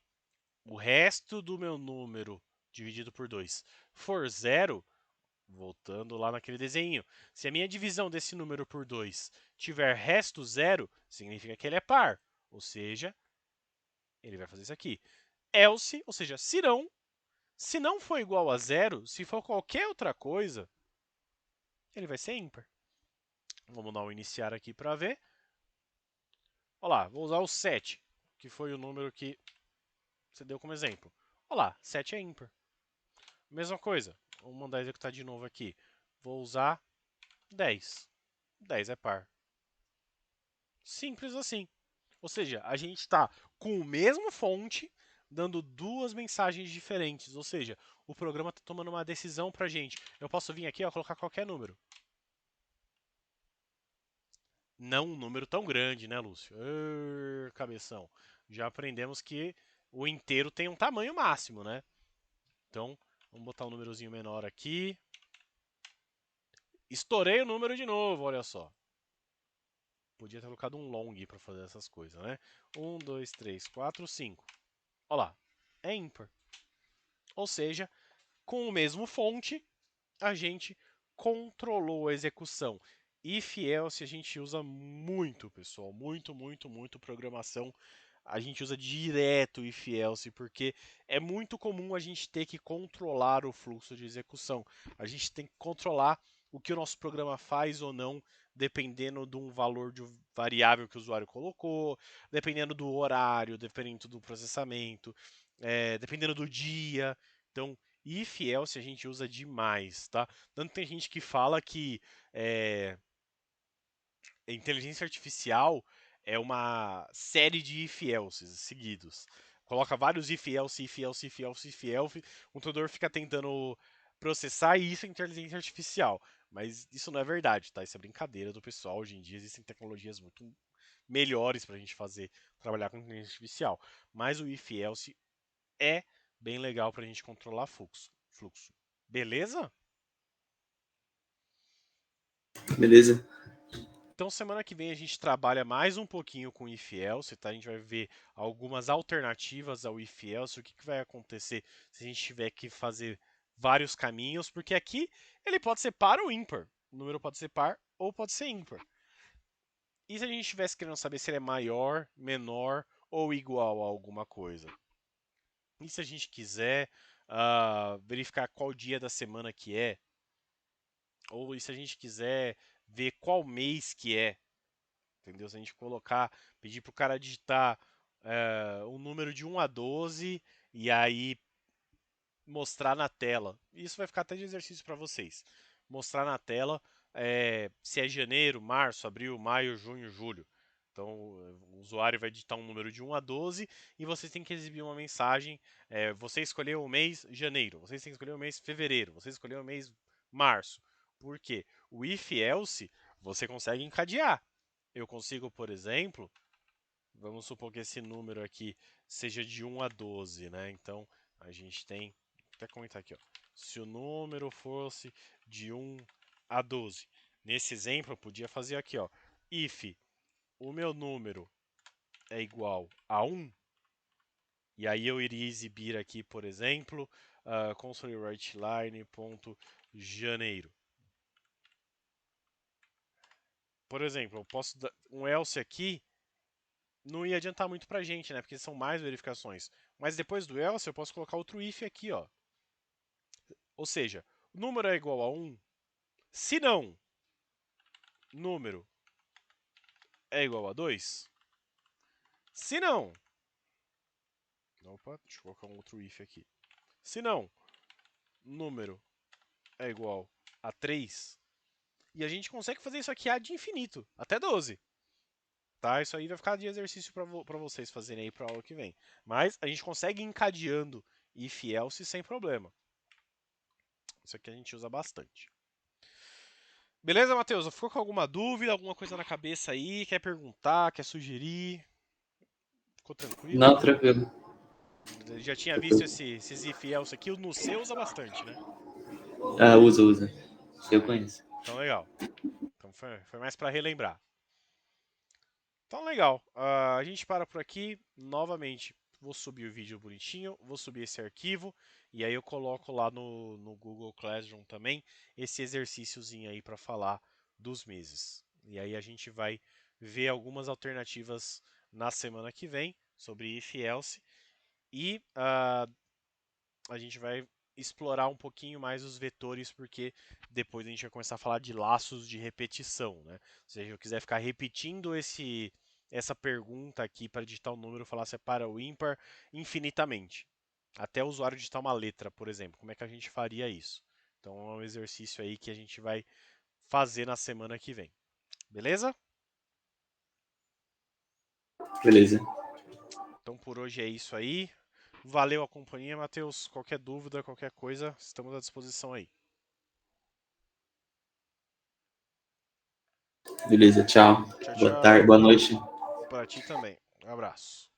o resto do meu número dividido por 2 for zero, voltando lá naquele desenho, se a minha divisão desse número por 2 tiver resto zero, significa que ele é par, ou seja, ele vai fazer isso aqui. Else, ou seja, se não for igual a zero, se for qualquer outra coisa, ele vai ser ímpar. Vamos dar um iniciar aqui para ver. Olha lá, vou usar o 7, que foi o número que você deu como exemplo. Olha lá, 7 é ímpar. Mesma coisa, vamos mandar executar de novo aqui. Vou usar 10. 10 é par. Simples assim. Ou seja, a gente está com o mesmo fonte, dando duas mensagens diferentes. Ou seja, o programa está tomando uma decisão para a gente. Eu posso vir aqui e colocar qualquer número. Não um número tão grande, né, Lúcio? Cabeção. Já aprendemos que o inteiro tem um tamanho máximo, né? Então, vamos botar um númerozinho menor aqui. Estourei o número de novo, olha só. Podia ter colocado um long para fazer essas coisas, né? 1, 2, 3, 4, 5. Olha lá, é ímpar. Ou seja, com o mesmo fonte, a gente controlou a execução. If else a gente usa muito, pessoal. Muito, muito, muito programação. A gente usa direto if else, porque é muito comum a gente ter que controlar o fluxo de execução. A gente tem que controlar o que o nosso programa faz ou não, dependendo de um valor de variável que o usuário colocou, dependendo do horário, dependendo do processamento, dependendo do dia. Então, if else a gente usa demais, tá? Tanto tem gente que fala que inteligência artificial é uma série de if elses seguidos. Coloca vários if else, if else, if else, if else, o computador fica tentando processar e isso é inteligência artificial. Mas isso não é verdade, tá? Isso é brincadeira do pessoal. Hoje em dia existem tecnologias muito melhores para a gente fazer, trabalhar com inteligência artificial. Mas o if else é bem legal para a gente controlar fluxo. Beleza? Beleza? Então, semana que vem a gente trabalha mais um pouquinho com o if else, tá? A gente vai ver algumas alternativas ao if else, o que vai acontecer se a gente tiver que fazer vários caminhos, porque aqui ele pode ser par ou ímpar. O número pode ser par ou pode ser ímpar. E se a gente estivesse querendo saber se ele é maior, menor ou igual a alguma coisa? E se a gente quiser verificar qual dia da semana que é? Ou se a gente quiser ver qual mês que é? Entendeu? Se a gente colocar, pedir para o cara digitar um número de 1 a 12 e aí mostrar na tela. Isso vai ficar até de exercício para vocês. Mostrar na tela se é janeiro, março, abril, maio, junho, julho. Então, o usuário vai digitar um número de 1 a 12 e vocês têm que exibir uma mensagem. Você escolheu o mês janeiro, vocês têm que escolher o mês fevereiro, você escolheu o mês março. Por quê? O if else você consegue encadear. Eu consigo, por exemplo, vamos supor que esse número aqui seja de 1 a 12, né? Então, a gente tem, vou até comentar aqui, ó. Se o número fosse de 1 a 12. Nesse exemplo, eu podia fazer aqui, ó. If o meu número é igual a 1, e aí eu iria exibir aqui, por exemplo, console writeline.janeiro. Por exemplo, eu posso dar um else aqui não ia adiantar muito pra gente, né? Porque são mais verificações. Mas depois do else, eu posso colocar outro if aqui, ó. Ou seja, o número é igual a 1. Se não, número é igual a 2. Se não, opa, deixa eu colocar um outro if aqui. Se não, número é igual a 3. E a gente consegue fazer isso aqui ad infinito, até 12. Tá? Isso aí vai ficar de exercício para vocês fazerem aí para aula que vem. Mas a gente consegue ir encadeando if else sem problema. Isso aqui a gente usa bastante. Beleza, Matheus? Ficou com alguma dúvida, alguma coisa na cabeça aí? Quer perguntar, quer sugerir? Ficou tranquilo? Não, tranquilo. Já tinha visto Tranquilo. esses if else aqui, no C usa bastante, né? Ah, usa, usa. Eu conheço. Então legal. Então foi mais para relembrar. Então legal. A gente para por aqui. Novamente, vou subir o vídeo bonitinho, vou subir esse arquivo e aí eu coloco lá no Google Classroom também esse exercíciozinho aí para falar dos meses. E aí a gente vai ver algumas alternativas na semana que vem sobre if else e a gente vai explorar um pouquinho mais os vetores, porque depois a gente vai começar a falar de laços de repetição, né? Se eu quiser ficar repetindo essa pergunta aqui para digitar um número, falar se é para ou ímpar infinitamente. Até o usuário digitar uma letra, por exemplo. Como é que a gente faria isso? Então é um exercício aí que a gente vai fazer na semana que vem. Beleza? Beleza. Então por hoje é isso aí. Valeu a companhia, Matheus. Qualquer dúvida, qualquer coisa, estamos à disposição aí. Beleza, tchau. Tchau, Boa tarde, tchau. boa noite. Para ti também. Um abraço.